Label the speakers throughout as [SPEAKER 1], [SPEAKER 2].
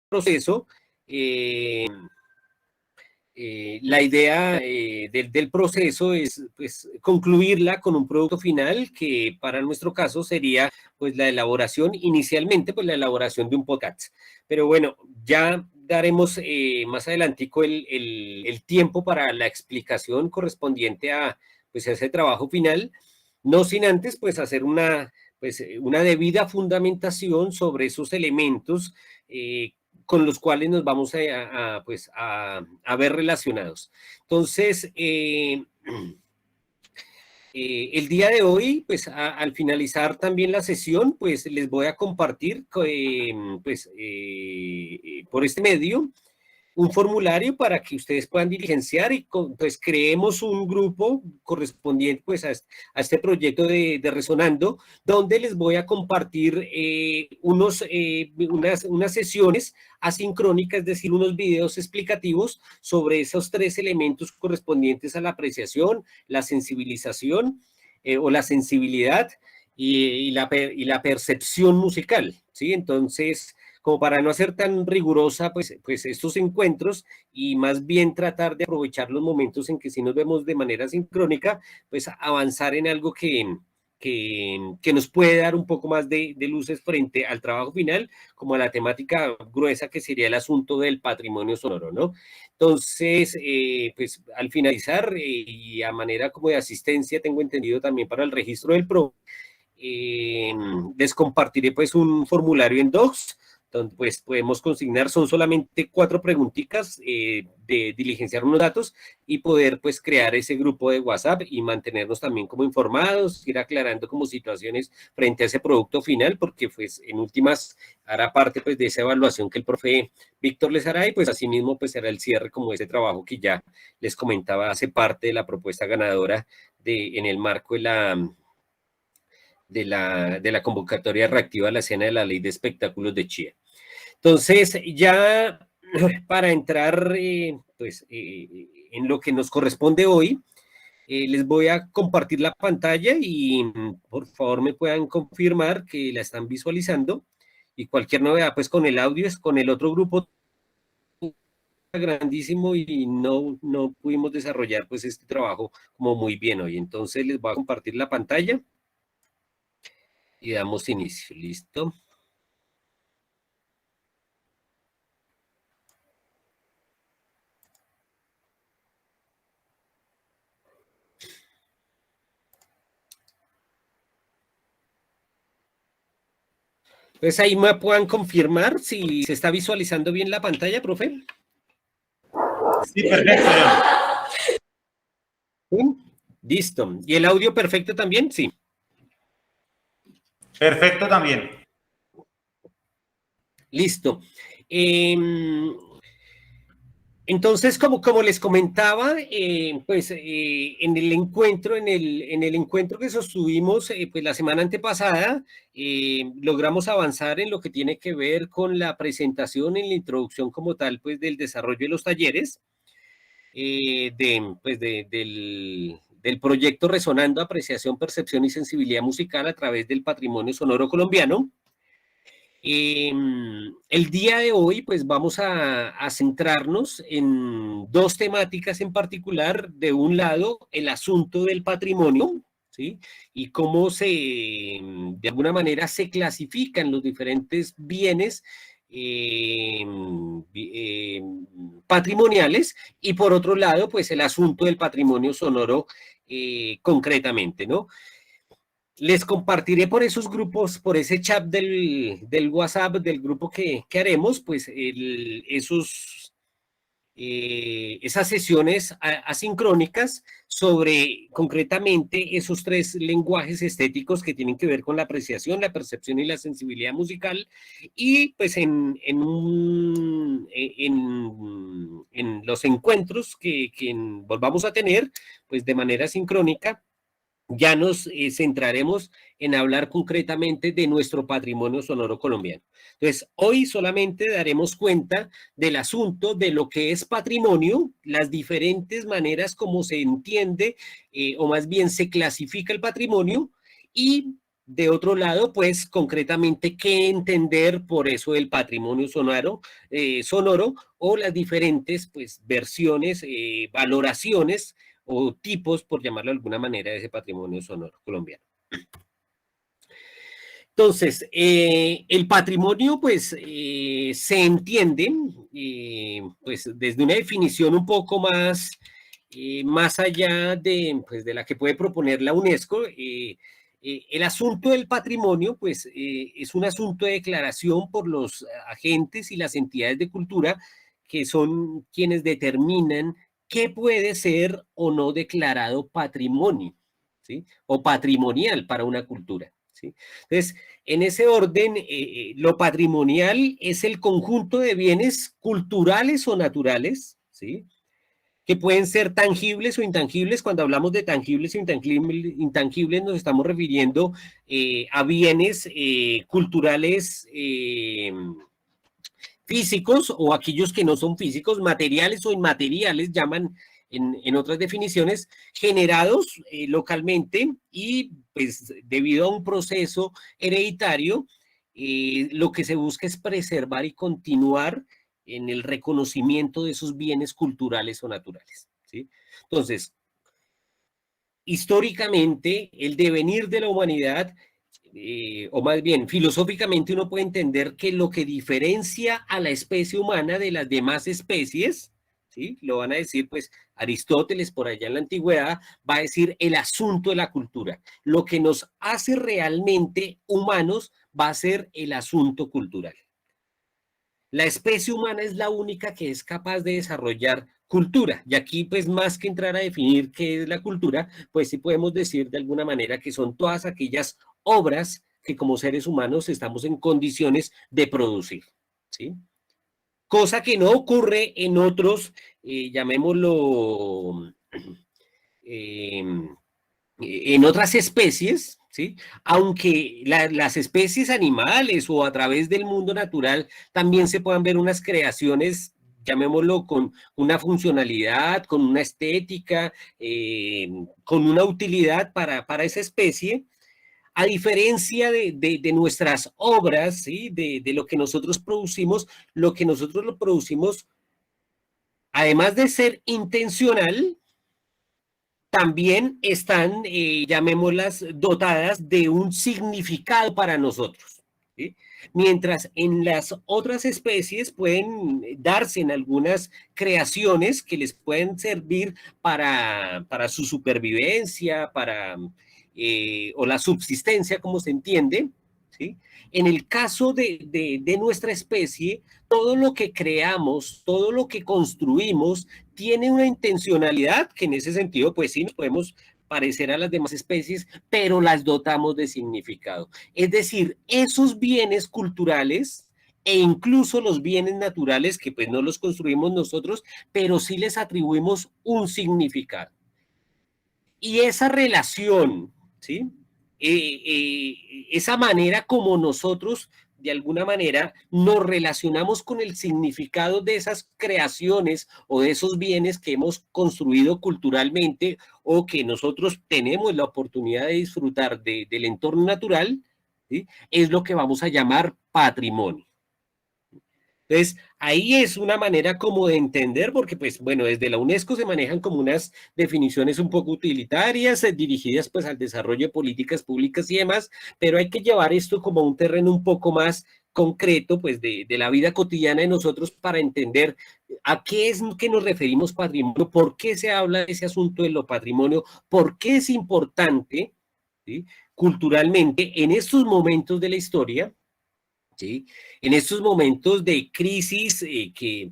[SPEAKER 1] proceso, la idea del proceso es pues, concluirla con un producto final que para nuestro caso sería pues la elaboración, inicialmente pues la elaboración de un podcast. Pero bueno, ya daremos más adelantico el tiempo para la explicación correspondiente a pues, ese trabajo final, no sin antes pues hacer pues, una debida fundamentación sobre esos elementos con los cuales nos vamos pues a ver relacionados. Entonces, el día de hoy, pues al finalizar también la sesión, pues les voy a compartir pues, por este medio un formulario para que ustedes puedan diligenciar y pues creemos un grupo correspondiente pues a este proyecto de Resonando, donde les voy a compartir unas sesiones asincrónicas, es decir, unos videos explicativos sobre esos tres elementos correspondientes a la apreciación, la sensibilización o la sensibilidad y la percepción musical, ¿sí? Entonces, como para no hacer tan rigurosa pues estos encuentros y más bien tratar de aprovechar los momentos en que sí nos vemos de manera sincrónica, pues avanzar en algo que nos puede dar un poco más de luces frente al trabajo final, como a la temática gruesa que sería el asunto del patrimonio sonoro, ¿no? Entonces, pues al finalizar y a manera como de asistencia, tengo entendido también para el registro del PRO, les compartiré pues un formulario en Docs, donde pues podemos consignar, son solamente 4 preguntitas de diligenciar unos datos y poder pues crear ese grupo de WhatsApp y mantenernos también como informados, ir aclarando como situaciones frente a ese producto final, porque pues en últimas hará parte pues de esa evaluación que el profe Víctor les hará y pues asimismo pues será el cierre como ese trabajo que ya les comentaba, hace parte de la propuesta ganadora en el marco de la convocatoria reactiva a la escena de la ley de espectáculos de Chía. Entonces, ya para entrar pues, en lo que nos corresponde hoy, les voy a compartir la pantalla y por favor me puedan confirmar que la están visualizando y cualquier novedad pues con el audio es con el otro grupo grandísimo y no pudimos desarrollar pues este trabajo como muy bien hoy. Entonces les voy a compartir la pantalla y damos inicio. ¿Listo? Entonces ahí me puedan confirmar si se está visualizando bien la pantalla, profe.
[SPEAKER 2] Sí, perfecto.
[SPEAKER 1] Listo. ¿Y el audio perfecto también? Sí.
[SPEAKER 2] Perfecto también.
[SPEAKER 1] Listo. Entonces, como les comentaba, pues en el encuentro, en el encuentro que sostuvimos pues la semana antepasada, logramos avanzar en lo que tiene que ver con la presentación, en la introducción como tal, pues del desarrollo de los talleres, del proyecto Resonando, Apreciación, Percepción y Sensibilidad Musical a través del patrimonio sonoro colombiano. El día de hoy, pues vamos a centrarnos en 2 temáticas en particular. De un lado, el asunto del patrimonio, ¿sí? Y cómo de alguna manera, se clasifican los diferentes bienes patrimoniales. Y por otro lado, pues el asunto del patrimonio sonoro concretamente, ¿no? Les compartiré por esos grupos, por ese chat del WhatsApp, del grupo que haremos, pues esas sesiones asincrónicas sobre concretamente esos 3 lenguajes estéticos que tienen que ver con la apreciación, la percepción y la sensibilidad musical. Y pues en los encuentros que volvamos a tener, pues de manera sincrónica, ya nos centraremos en hablar concretamente de nuestro patrimonio sonoro colombiano. Entonces, hoy solamente daremos cuenta del asunto de lo que es patrimonio, las diferentes maneras como se entiende o más bien se clasifica el patrimonio y de otro lado, pues concretamente qué entender por eso del patrimonio sonoro, sonoro o las diferentes pues, versiones, valoraciones o tipos, por llamarlo de alguna manera, de ese patrimonio sonoro colombiano. Entonces, el patrimonio, pues, se entiende, pues, desde una definición un poco más, más allá de, pues, de la que puede proponer la UNESCO. El asunto del patrimonio, pues, es un asunto de declaración por los agentes y las entidades de cultura que son quienes determinan qué puede ser o no declarado patrimonio, ¿sí? O patrimonial para una cultura, ¿sí? Entonces, en ese orden, lo patrimonial es el conjunto de bienes culturales o naturales, ¿sí? Que pueden ser tangibles o intangibles. Cuando hablamos de tangibles o intangibles nos estamos refiriendo a bienes culturales físicos o aquellos que no son físicos, materiales o inmateriales, llaman en otras definiciones, generados localmente y pues debido a un proceso hereditario, lo que se busca es preservar y continuar en el reconocimiento de esos bienes culturales o naturales, ¿sí? Entonces, históricamente, el devenir de la humanidad, o más bien, filosóficamente uno puede entender que lo que diferencia a la especie humana de las demás especies, ¿sí? Lo van a decir, pues, Aristóteles por allá en la antigüedad, va a decir el asunto de la cultura. Lo que nos hace realmente humanos va a ser el asunto cultural. La especie humana es la única que es capaz de desarrollar cultura. Y aquí, pues, más que entrar a definir qué es la cultura, pues sí podemos decir de alguna manera que son todas aquellas obras que como seres humanos estamos en condiciones de producir, ¿sí? Cosa que no ocurre en otros, llamémoslo, eh, en otras especies, ¿sí? Aunque las especies animales o a través del mundo natural también se puedan ver unas creaciones, llamémoslo, con una funcionalidad, con una estética, con una utilidad para esa especie, a diferencia de nuestras obras, ¿sí? De lo que nosotros producimos, lo que nosotros lo producimos, además de ser intencional, también están, llamémoslas, dotadas de un significado para nosotros, ¿sí? Mientras en las otras especies pueden darse en algunas creaciones que les pueden servir para su supervivencia, o la subsistencia, como se entiende, ¿sí? En el caso de nuestra especie, todo lo que creamos, todo lo que construimos, tiene una intencionalidad que en ese sentido, pues sí, nos podemos parecer a las demás especies, pero las dotamos de significado. Es decir, esos bienes culturales e incluso los bienes naturales, que pues no los construimos nosotros, pero sí les atribuimos un significado. Y esa relación, ¿sí? Esa manera como nosotros de alguna manera nos relacionamos con el significado de esas creaciones o de esos bienes que hemos construido culturalmente o que nosotros tenemos la oportunidad de disfrutar del entorno natural, ¿sí? Es lo que vamos a llamar patrimonio. Entonces, ahí es una manera como de entender, porque pues bueno, desde la UNESCO se manejan como unas definiciones un poco utilitarias, dirigidas pues al desarrollo de políticas públicas y demás, pero hay que llevar esto como a un terreno un poco más concreto pues de la vida cotidiana de nosotros para entender a qué es que nos referimos patrimonio, por qué se habla de ese asunto de lo patrimonio, por qué es importante, ¿sí? Culturalmente en estos momentos de la historia, ¿sí? En estos momentos de crisis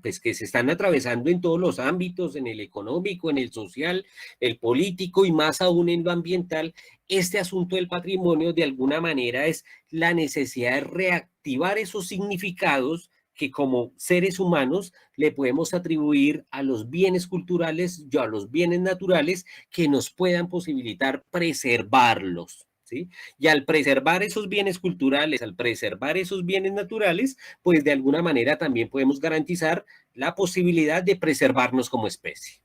[SPEAKER 1] pues, que se están atravesando en todos los ámbitos, en el económico, en el social, el político y más aún en lo ambiental, este asunto del patrimonio de alguna manera es la necesidad de reactivar esos significados que como seres humanos le podemos atribuir a los bienes culturales y a los bienes naturales que nos puedan posibilitar preservarlos, ¿sí? Y al preservar esos bienes culturales, al preservar esos bienes naturales, pues de alguna manera también podemos garantizar la posibilidad de preservarnos como especie.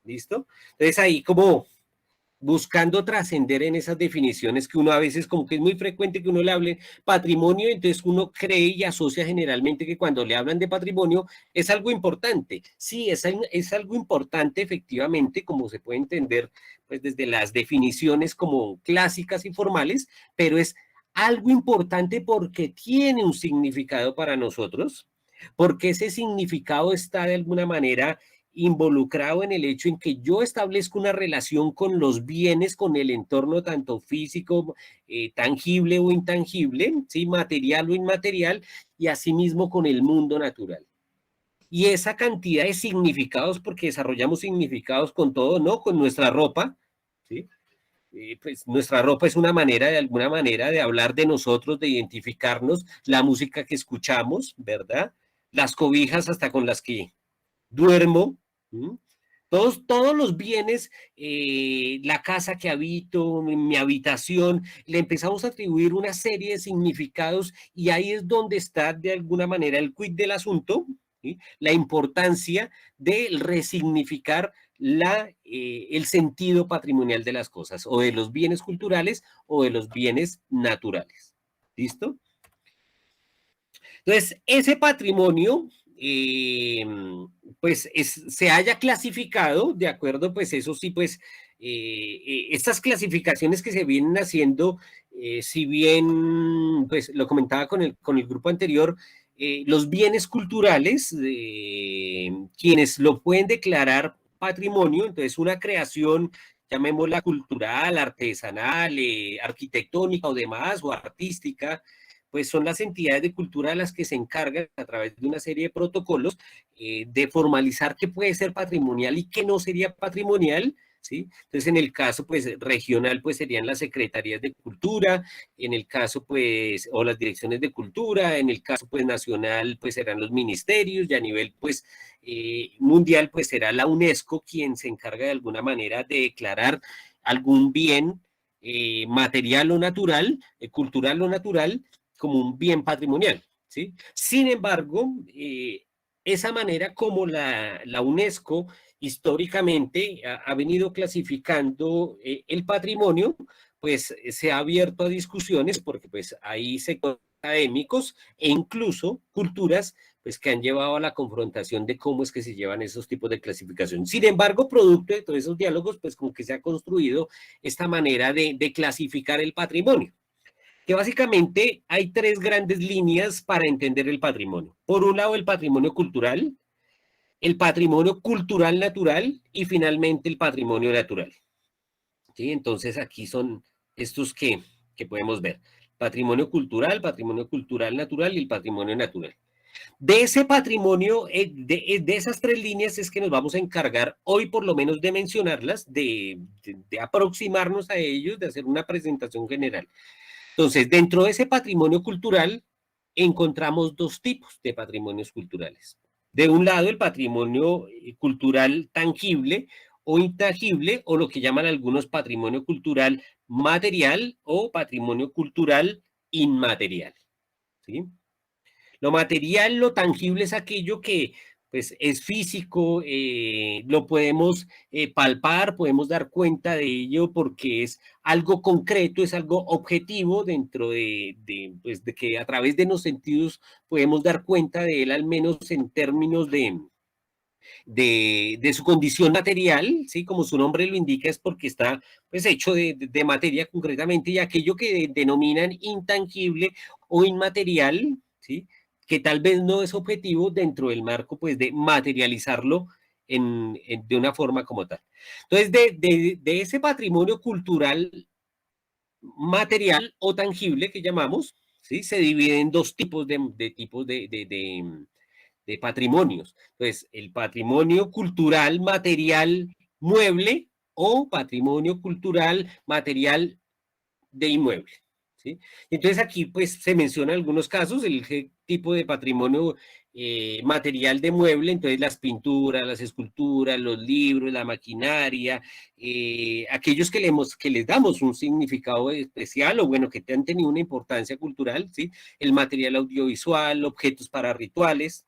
[SPEAKER 1] ¿Listo? Entonces ahí como buscando trascender en esas definiciones que uno a veces como que es muy frecuente que uno le hable patrimonio, entonces uno cree y asocia generalmente que cuando le hablan de patrimonio es algo importante. Sí, es algo importante efectivamente, como se puede entender pues desde las definiciones como clásicas y formales, pero es algo importante porque tiene un significado para nosotros, porque ese significado está de alguna manera involucrado en el hecho en que yo establezco una relación con los bienes, con el entorno tanto físico, tangible o intangible, ¿sí? Material o inmaterial, y asimismo con el mundo natural. Y esa cantidad de significados, porque desarrollamos significados con todo, ¿no? Con nuestra ropa, ¿sí? Pues nuestra ropa es una manera, de alguna manera, de hablar de nosotros, de identificarnos, la música que escuchamos, ¿verdad? Las cobijas hasta con las que duermo, ¿m? Todos los bienes, la casa que habito, mi habitación, le empezamos a atribuir una serie de significados y ahí es donde está de alguna manera el quid del asunto, ¿sí? La importancia de resignificar el sentido patrimonial de las cosas, o de los bienes culturales o de los bienes naturales. ¿Listo? Entonces, ese patrimonio, pues se haya clasificado, de acuerdo, pues eso sí, pues estas clasificaciones que se vienen haciendo, si bien, pues lo comentaba con el grupo anterior, los bienes culturales, quienes lo pueden declarar patrimonio, entonces una creación, llamémosla cultural, artesanal, arquitectónica o demás, o artística, pues son las entidades de cultura las que se encargan a través de una serie de protocolos de formalizar qué puede ser patrimonial y qué no sería patrimonial, ¿sí? Entonces, en el caso, pues, regional, pues, serían las secretarías de cultura, en el caso, pues, o las direcciones de cultura, en el caso, pues, nacional, pues, serán los ministerios, y a nivel, pues, mundial, pues, será la UNESCO quien se encarga de alguna manera de declarar algún bien material o natural, cultural o natural, como un bien patrimonial, ¿sí? Sin embargo, esa manera como la UNESCO históricamente ha venido clasificando el patrimonio, pues se ha abierto a discusiones porque pues hay sectores académicos e incluso culturas pues que han llevado a la confrontación de cómo es que se llevan esos tipos de clasificación. Sin embargo, producto de todos esos diálogos, pues como que se ha construido esta manera de clasificar el patrimonio, que básicamente hay tres grandes líneas para entender el patrimonio. Por un lado, el patrimonio cultural natural y finalmente el patrimonio natural. ¿Sí? Entonces aquí son estos que podemos ver. Patrimonio cultural natural y el patrimonio natural. De ese patrimonio, de esas tres líneas es que nos vamos a encargar hoy por lo menos de mencionarlas, de aproximarnos a ellos, de hacer una presentación general. Entonces, dentro de ese patrimonio cultural, encontramos dos tipos de patrimonios culturales. De un lado, el patrimonio cultural tangible o intangible, o lo que llaman algunos patrimonio cultural material o patrimonio cultural inmaterial, ¿sí? Lo material, lo tangible es aquello que pues es físico, lo podemos palpar, podemos dar cuenta de ello porque es algo concreto, es algo objetivo dentro pues, de que a través de los sentidos podemos dar cuenta de él, al menos en términos de su condición material, ¿sí? Como su nombre lo indica, es porque está pues hecho de materia concretamente, y aquello que denominan intangible o inmaterial, ¿sí? Que tal vez no es objetivo dentro del marco pues de materializarlo de una forma como tal. Entonces, de ese patrimonio cultural material o tangible que llamamos, ¿sí? Se divide en dos tipos de patrimonios. Entonces, el patrimonio cultural material mueble o patrimonio cultural material de inmueble, ¿sí? Entonces aquí pues se mencionan algunos casos, el tipo de patrimonio material de mueble, entonces las pinturas, las esculturas, los libros, la maquinaria, aquellos que les damos un significado especial o bueno, que han tenido una importancia cultural, ¿sí? El material audiovisual, objetos para rituales.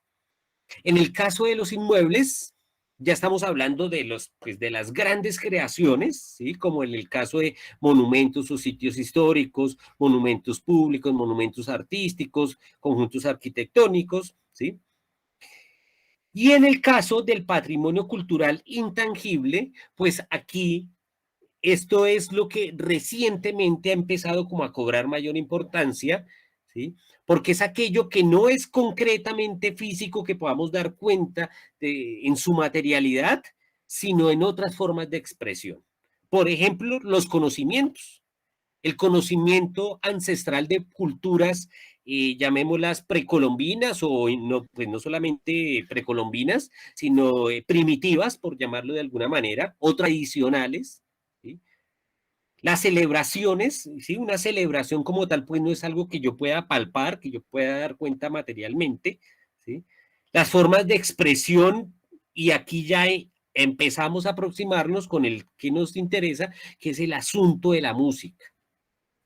[SPEAKER 1] En el caso de los inmuebles, ya estamos hablando de, pues, de las grandes creaciones, ¿sí? Como en el caso de monumentos o sitios históricos, monumentos públicos, monumentos artísticos, conjuntos arquitectónicos, ¿sí? Y en el caso del patrimonio cultural intangible, pues aquí esto es lo que recientemente ha empezado como a cobrar mayor importancia, ¿sí? Porque es aquello que no es concretamente físico que podamos dar cuenta en su materialidad, sino en otras formas de expresión. Por ejemplo, los conocimientos. El conocimiento ancestral de culturas, llamémoslas precolombinas o no, pues no solamente precolombinas, sino primitivas, por llamarlo de alguna manera, o tradicionales, ¿sí? Las celebraciones, ¿sí? Una celebración como tal, pues no es algo que yo pueda palpar, que yo pueda dar cuenta materialmente, ¿sí? Las formas de expresión, y aquí ya empezamos a aproximarnos con el que nos interesa, que es el asunto de la música,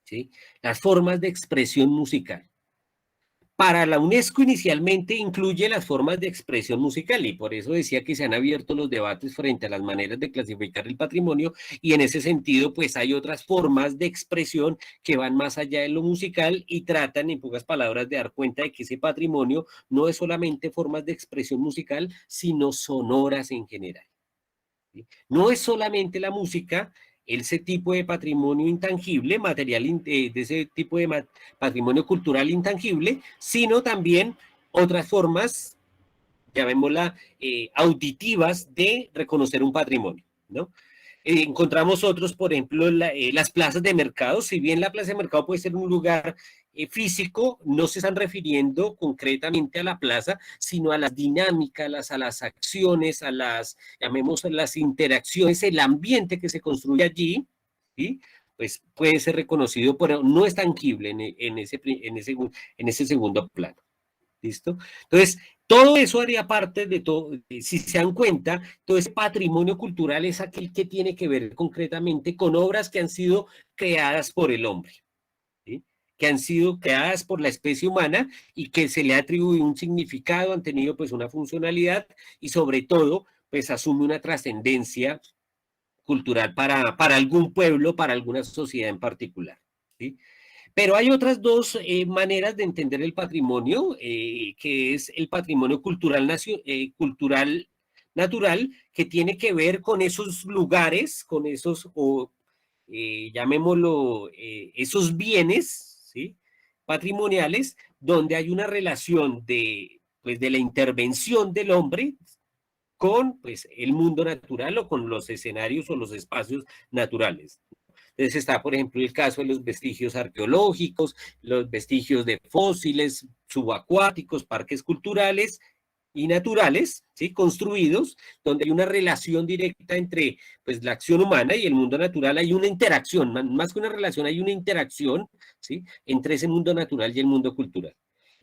[SPEAKER 1] ¿sí? Las formas de expresión musical. Para la UNESCO inicialmente incluye las formas de expresión musical y por eso decía que se han abierto los debates frente a las maneras de clasificar el patrimonio y en ese sentido pues hay otras formas de expresión que van más allá de lo musical y tratan en pocas palabras de dar cuenta de que ese patrimonio no es solamente formas de expresión musical sino sonoras en general. ¿Sí? No es solamente la música, ese tipo de patrimonio intangible, material de ese tipo de patrimonio cultural intangible, sino también otras formas, llamémosla, auditivas de reconocer un patrimonio, ¿no? Encontramos otros, por ejemplo, las plazas de mercado. Si bien la plaza de mercado puede ser un lugar físico, no se están refiriendo concretamente a la plaza, sino a las dinámicas, a las acciones, a las, llamemos, las interacciones, el ambiente que se construye allí, ¿sí? Pues puede ser reconocido, pero no es tangible en ese segundo plano. ¿Listo? Entonces, todo eso haría parte de todo, si se dan cuenta, todo ese patrimonio cultural es aquel que tiene que ver concretamente con obras que han sido creadas por el hombre, ¿sí? Que han sido creadas por la especie humana y que se le ha atribuido un significado, han tenido pues una funcionalidad y sobre todo pues asume una trascendencia cultural para algún pueblo, para alguna sociedad en particular, ¿sí? Pero hay otras dos maneras de entender el patrimonio, que es el patrimonio cultural natural, que tiene que ver con esos lugares, con esos, o llamémoslo, esos bienes, ¿sí? Patrimoniales, donde hay una relación de, pues, de la intervención del hombre con pues, el mundo natural o con los escenarios o los espacios naturales. Entonces está, por ejemplo, el caso de los vestigios arqueológicos, los vestigios de fósiles subacuáticos, parques culturales y naturales, ¿sí? Construidos, donde hay una relación directa entre pues, la acción humana y el mundo natural, hay una interacción, más que una relación, hay una interacción, ¿sí? Entre ese mundo natural y el mundo cultural.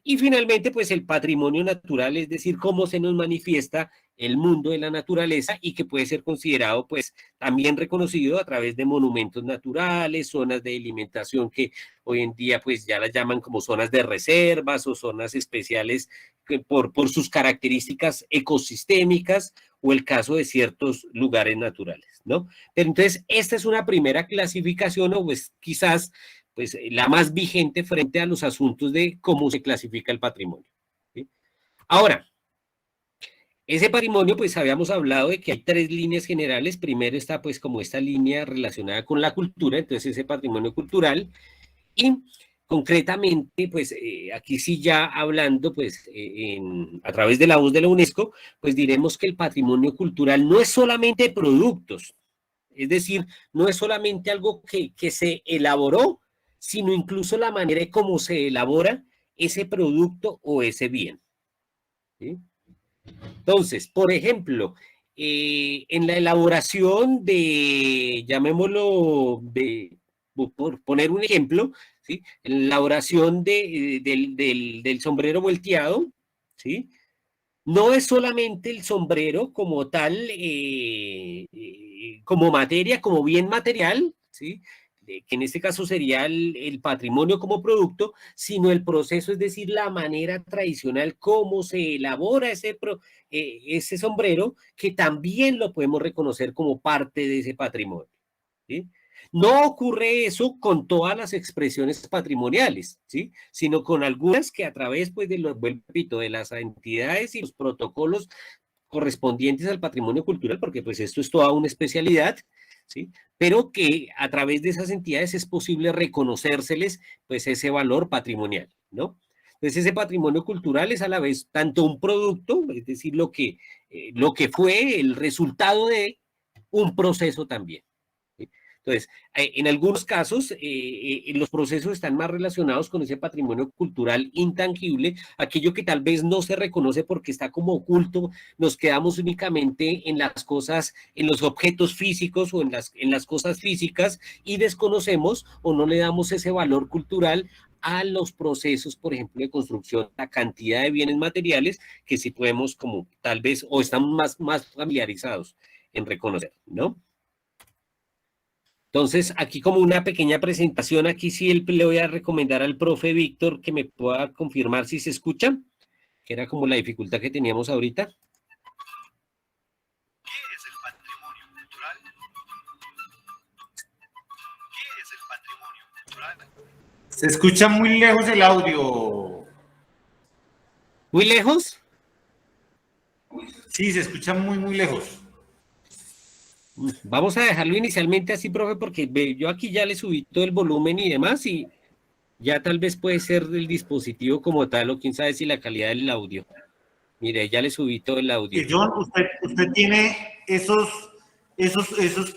[SPEAKER 1] Y finalmente, pues el patrimonio natural, es decir, cómo se nos manifiesta el mundo de la naturaleza y que puede ser considerado, pues, también reconocido a través de monumentos naturales, zonas de alimentación que hoy en día, pues, ya las llaman como zonas de reservas o zonas especiales por sus características ecosistémicas o el caso de ciertos lugares naturales, ¿no? Pero entonces, esta es una primera clasificación o pues quizás pues, la más vigente frente a los asuntos de cómo se clasifica el patrimonio, ¿sí? Ahora, ese patrimonio, pues habíamos hablado de que hay tres líneas generales. Primero está pues como esta línea relacionada con la cultura, entonces ese patrimonio cultural. Y concretamente, pues aquí sí ya hablando pues a través de la voz de la UNESCO, pues diremos que el patrimonio cultural no es solamente productos, es decir, no es solamente algo que se elaboró, sino incluso la manera en cómo se elabora ese producto o ese bien, ¿sí? Entonces, por ejemplo, en la elaboración de, llamémoslo, por poner un ejemplo, ¿sí? En la elaboración del sombrero volteado, ¿sí? No es solamente el sombrero como tal, como materia, como bien material, ¿sí? que en este caso sería el patrimonio como producto, sino el proceso, es decir, la manera tradicional cómo se elabora ese sombrero, que también lo podemos reconocer como parte de ese patrimonio, ¿sí? No ocurre eso con todas las expresiones patrimoniales, ¿sí? Sino con algunas que a través, pues, repito, de las entidades y los protocolos correspondientes al patrimonio cultural, porque pues esto es toda una especialidad, ¿sí? Pero que a través de esas entidades es posible reconocérseles pues ese valor patrimonial, ¿no? Entonces ese patrimonio cultural es a la vez tanto un producto, es decir, lo que fue el resultado de un proceso también. Entonces, en algunos casos, los procesos están más relacionados con ese patrimonio cultural intangible, aquello que tal vez no se reconoce porque está como oculto, nos quedamos únicamente en las cosas, en los objetos físicos o en las cosas físicas y desconocemos o no le damos ese valor cultural a los procesos, por ejemplo, de construcción, la cantidad de bienes materiales que sí podemos como tal vez, o estamos más familiarizados en reconocer, ¿no? Entonces, aquí como una pequeña presentación, aquí sí le voy a recomendar al profe Víctor que me pueda confirmar si se escucha, que era como la dificultad que teníamos ahorita.
[SPEAKER 3] ¿Qué es el patrimonio cultural? ¿Qué es el patrimonio cultural?
[SPEAKER 2] Se escucha muy lejos el audio.
[SPEAKER 1] ¿Muy lejos?
[SPEAKER 2] Sí, se escucha muy lejos.
[SPEAKER 1] Vamos a dejarlo inicialmente así, profe, porque yo aquí ya le subí todo el volumen y demás, y ya tal vez puede ser del dispositivo como tal, o quién sabe si la calidad del audio. Mire, ya le subí todo el audio.
[SPEAKER 2] John, usted tiene esos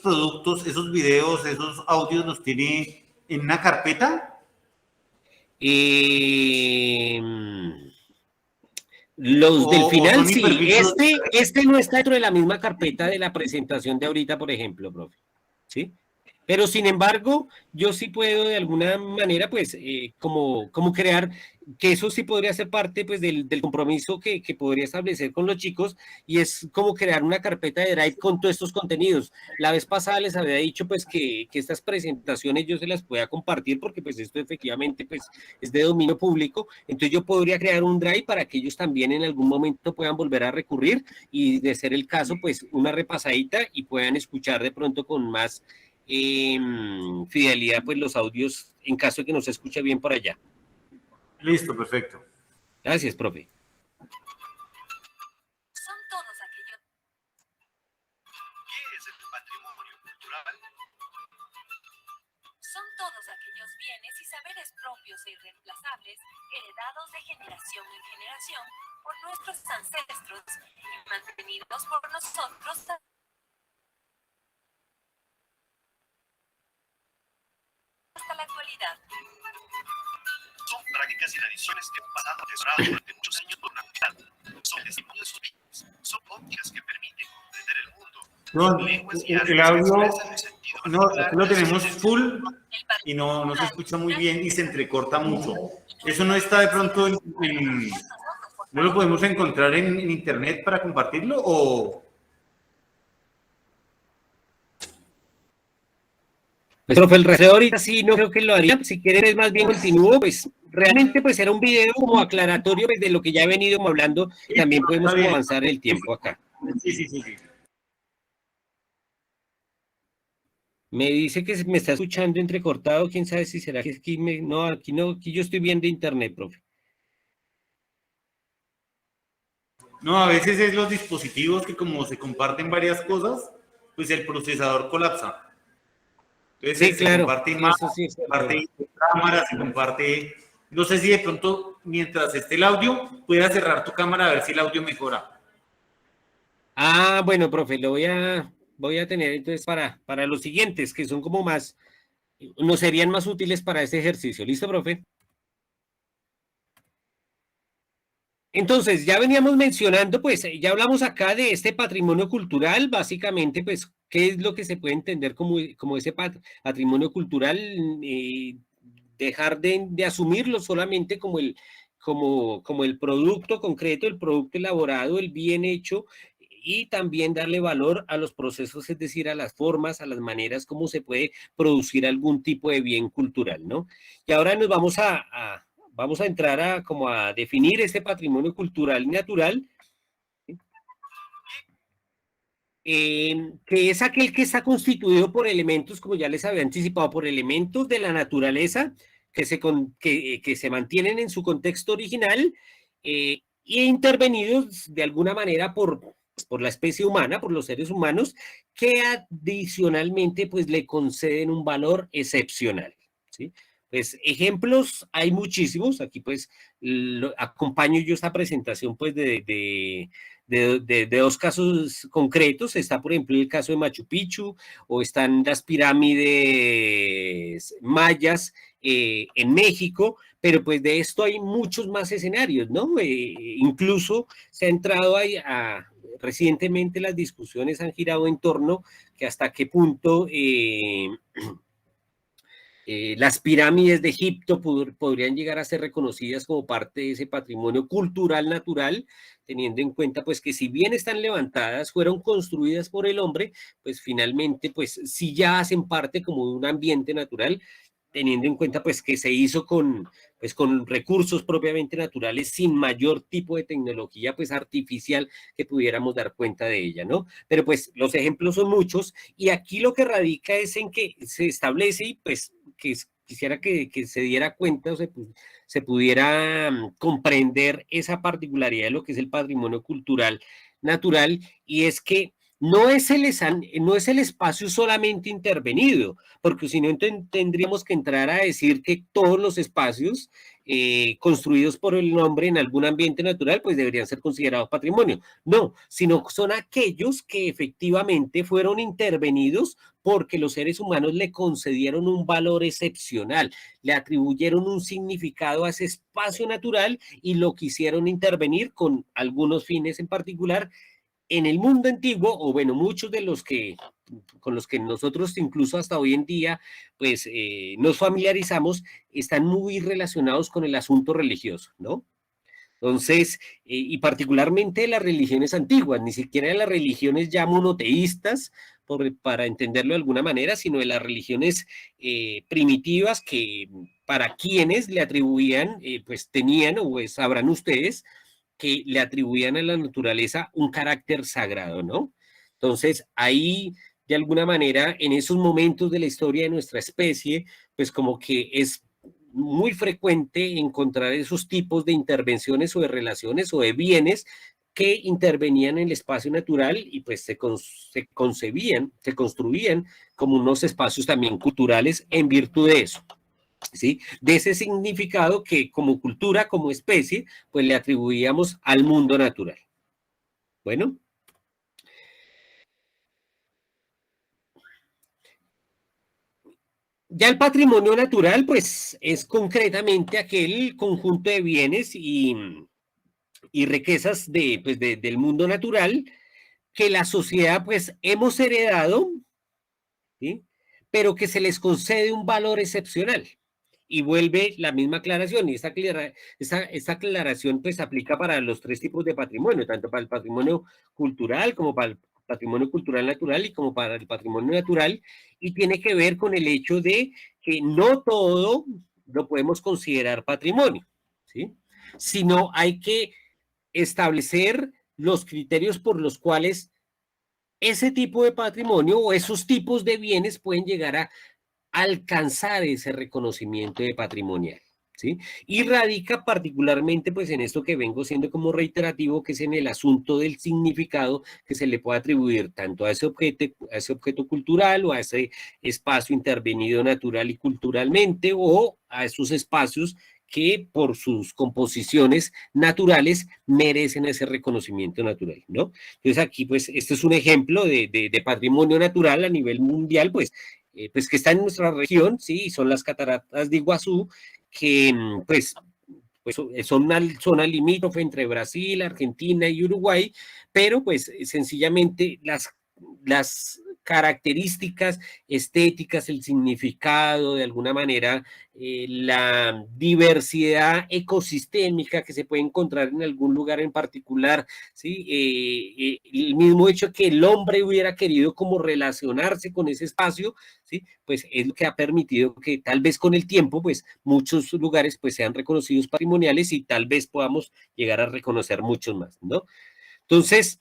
[SPEAKER 2] productos, esos videos, esos audios, ¿los tiene en una carpeta?
[SPEAKER 1] Los del
[SPEAKER 2] ¿O
[SPEAKER 1] final,
[SPEAKER 2] son
[SPEAKER 1] sí.
[SPEAKER 2] hipervínculos?
[SPEAKER 1] Este no está dentro de la misma carpeta de la presentación de ahorita, por ejemplo, profe. ¿Sí? Pero sin embargo, yo sí puedo de alguna manera, pues, como crear, que eso sí podría ser parte, pues, del compromiso que podría establecer con los chicos, y es como crear una carpeta de Drive con todos estos contenidos. La vez pasada les había dicho, pues, que estas presentaciones yo se las pueda compartir, porque, pues, esto efectivamente, pues, es de dominio público, entonces yo podría crear un Drive para que ellos también en algún momento puedan volver a recurrir, y de ser el caso, pues, una repasadita y puedan escuchar de pronto con más fidelidad, pues los audios, en caso de que no se escuche bien por allá.
[SPEAKER 2] Listo, perfecto.
[SPEAKER 1] Gracias, profe.
[SPEAKER 3] Son todos aquellos. ¿Qué es el patrimonio cultural? Son todos aquellos bienes y saberes propios e irreemplazables heredados de generación en generación por nuestros ancestros y mantenidos por nosotros hasta la actualidad. Son prácticas y tradiciones que han pasado atesoradas durante muchos años por la humanidad. Son testimonios vivientes, son ópticas que permiten comprender el mundo.
[SPEAKER 2] El audio, no, aquí lo tenemos full y no se escucha muy bien y se entrecorta mucho. Eso no está de pronto ¿no lo podemos encontrar en internet para compartirlo o...?
[SPEAKER 1] Pues, profe, el rastreador ahorita sí no creo que lo haría. Si quieren es más bien continúo, pues realmente pues era un video como aclaratorio pues, de lo que ya he venido hablando. También podemos como avanzar el tiempo acá.
[SPEAKER 2] Sí.
[SPEAKER 1] Me dice que me está escuchando entrecortado, quién sabe si será que aquí no, aquí yo estoy viendo internet, profe.
[SPEAKER 2] No, a veces es los dispositivos que como se comparten varias cosas, pues el procesador colapsa. Entonces
[SPEAKER 1] Sí, claro.
[SPEAKER 2] se comparte
[SPEAKER 1] Sí,
[SPEAKER 2] más,
[SPEAKER 1] eso sí,
[SPEAKER 2] se comparte cámara, se comparte... No sé si de pronto, mientras esté el audio, puedas cerrar tu cámara a ver si el audio mejora.
[SPEAKER 1] Ah, bueno, profe, lo voy a tener entonces para los siguientes, que son como más, nos serían más útiles para este ejercicio. ¿Listo, profe? Entonces, ya veníamos mencionando, pues, ya hablamos acá de este patrimonio cultural, básicamente, pues, ¿qué es lo que se puede entender como ese patrimonio cultural? Dejar de asumirlo solamente como el producto concreto, el producto elaborado, el bien hecho, y también darle valor a los procesos, es decir, a las formas, a las maneras como se puede producir algún tipo de bien cultural, ¿no? Y ahora nos vamos a entrar a como a definir este patrimonio cultural y natural, que es aquel que está constituido por elementos, como ya les había anticipado, por elementos de la naturaleza que se mantienen en su contexto original e intervenidos de alguna manera por la especie humana, por los seres humanos, que adicionalmente pues le conceden un valor excepcional, ¿sí? Pues ejemplos hay muchísimos, aquí pues acompaño yo esta presentación pues de dos casos concretos. Está, por ejemplo, el caso de Machu Picchu, o están las pirámides mayas en México, pero pues de esto hay muchos más escenarios, ¿no? Incluso se ha entrado recientemente las discusiones han girado en torno que hasta qué punto las pirámides de Egipto podrían llegar a ser reconocidas como parte de ese patrimonio cultural natural, teniendo en cuenta pues que si bien están levantadas, fueron construidas por el hombre, pues finalmente pues sí ya hacen parte como de un ambiente natural, teniendo en cuenta pues que se hizo con recursos propiamente naturales, sin mayor tipo de tecnología pues artificial que pudiéramos dar cuenta de ella, ¿no? Pero pues los ejemplos son muchos, y aquí lo que radica es en que se establece, y pues que quisiera que se diera cuenta o se pudiera comprender esa particularidad de lo que es el patrimonio cultural natural, y es que no es el espacio solamente intervenido, porque si no tendríamos que entrar a decir que todos los espacios construidos por el hombre en algún ambiente natural pues deberían ser considerados patrimonio. No, sino son aquellos que efectivamente fueron intervenidos porque los seres humanos le concedieron un valor excepcional, le atribuyeron un significado a ese espacio natural y lo quisieron intervenir con algunos fines en particular. En el mundo antiguo, o bueno, muchos de los que con los que nosotros incluso hasta hoy en día pues nos familiarizamos, están muy relacionados con el asunto religioso, ¿no? Entonces, y particularmente las religiones antiguas, ni siquiera de las religiones ya monoteístas, para entenderlo de alguna manera, sino de las religiones primitivas, que para quienes le atribuían, pues tenían, o pues sabrán ustedes, que le atribuían a la naturaleza un carácter sagrado, ¿no? Entonces, ahí, de alguna manera, en esos momentos de la historia de nuestra especie, pues como que es muy frecuente encontrar esos tipos de intervenciones o de relaciones o de bienes que intervenían en el espacio natural y pues se concebían, se construían como unos espacios también culturales en virtud de eso, ¿sí? De ese significado que como cultura, como especie, pues le atribuíamos al mundo natural. Bueno. Ya el patrimonio natural, pues, es concretamente aquel conjunto de bienes y riquezas del mundo natural que la sociedad, pues, hemos heredado, ¿sí? Pero que se les concede un valor excepcional. Y vuelve la misma aclaración, y esta aclaración pues aplica para los tres tipos de patrimonio, tanto para el patrimonio cultural como para el patrimonio cultural natural y como para el patrimonio natural, y tiene que ver con el hecho de que no todo lo podemos considerar patrimonio, ¿sí? Sino hay que establecer los criterios por los cuales ese tipo de patrimonio o esos tipos de bienes pueden llegar a alcanzar ese reconocimiento de patrimonial, ¿sí? Y radica particularmente pues en esto que vengo siendo como reiterativo, que es en el asunto del significado que se le puede atribuir tanto a ese objeto cultural o a ese espacio intervenido natural y culturalmente, o a esos espacios que por sus composiciones naturales merecen ese reconocimiento natural, ¿no? Entonces aquí pues este es un ejemplo de patrimonio natural a nivel mundial, pues que está en nuestra región, sí, son las cataratas de Iguazú, que pues son una zona limítrofe entre Brasil, Argentina y Uruguay, pero pues sencillamente las características estéticas, el significado, de alguna manera, la diversidad ecosistémica que se puede encontrar en algún lugar en particular, ¿sí? El mismo hecho que el hombre hubiera querido como relacionarse con ese espacio, ¿sí? Pues es lo que ha permitido que tal vez con el tiempo, pues muchos lugares pues sean reconocidos patrimoniales y tal vez podamos llegar a reconocer muchos más, ¿no? Entonces,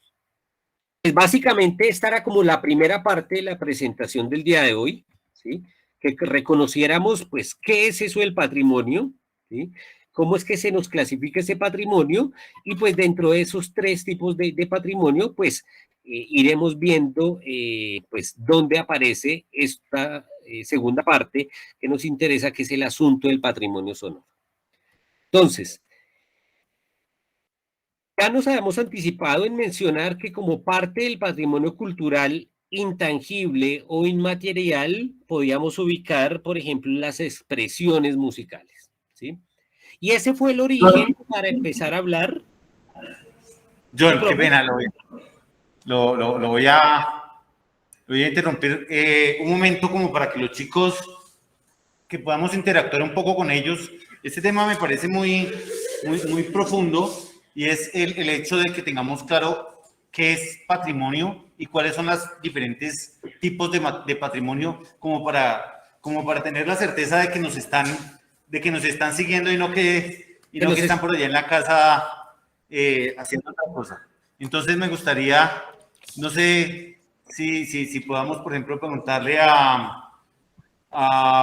[SPEAKER 1] pues básicamente esta era como la primera parte de la presentación del día de hoy, ¿sí? Que reconociéramos, pues, qué es eso del patrimonio, ¿sí? Cómo es que se nos clasifica ese patrimonio y pues dentro de esos tres tipos de patrimonio, pues iremos viendo pues dónde aparece esta segunda parte que nos interesa, que es el asunto del patrimonio sonoro. Entonces, ya nos habíamos anticipado en mencionar que como parte del patrimonio cultural intangible o inmaterial, podíamos ubicar, por ejemplo, las expresiones musicales, ¿sí? Y ese fue el origen para empezar a hablar.
[SPEAKER 2] John, qué pena, lo voy a interrumpir un momento como para que los chicos, que podamos interactuar un poco con ellos. Este tema me parece muy profundo y es el hecho de que tengamos claro qué es patrimonio y cuáles son los diferentes tipos de patrimonio como para tener la certeza de que nos están siguiendo y no que están por allá en la casa haciendo otra cosa. Entonces me gustaría, no sé si podamos, por ejemplo, preguntarle a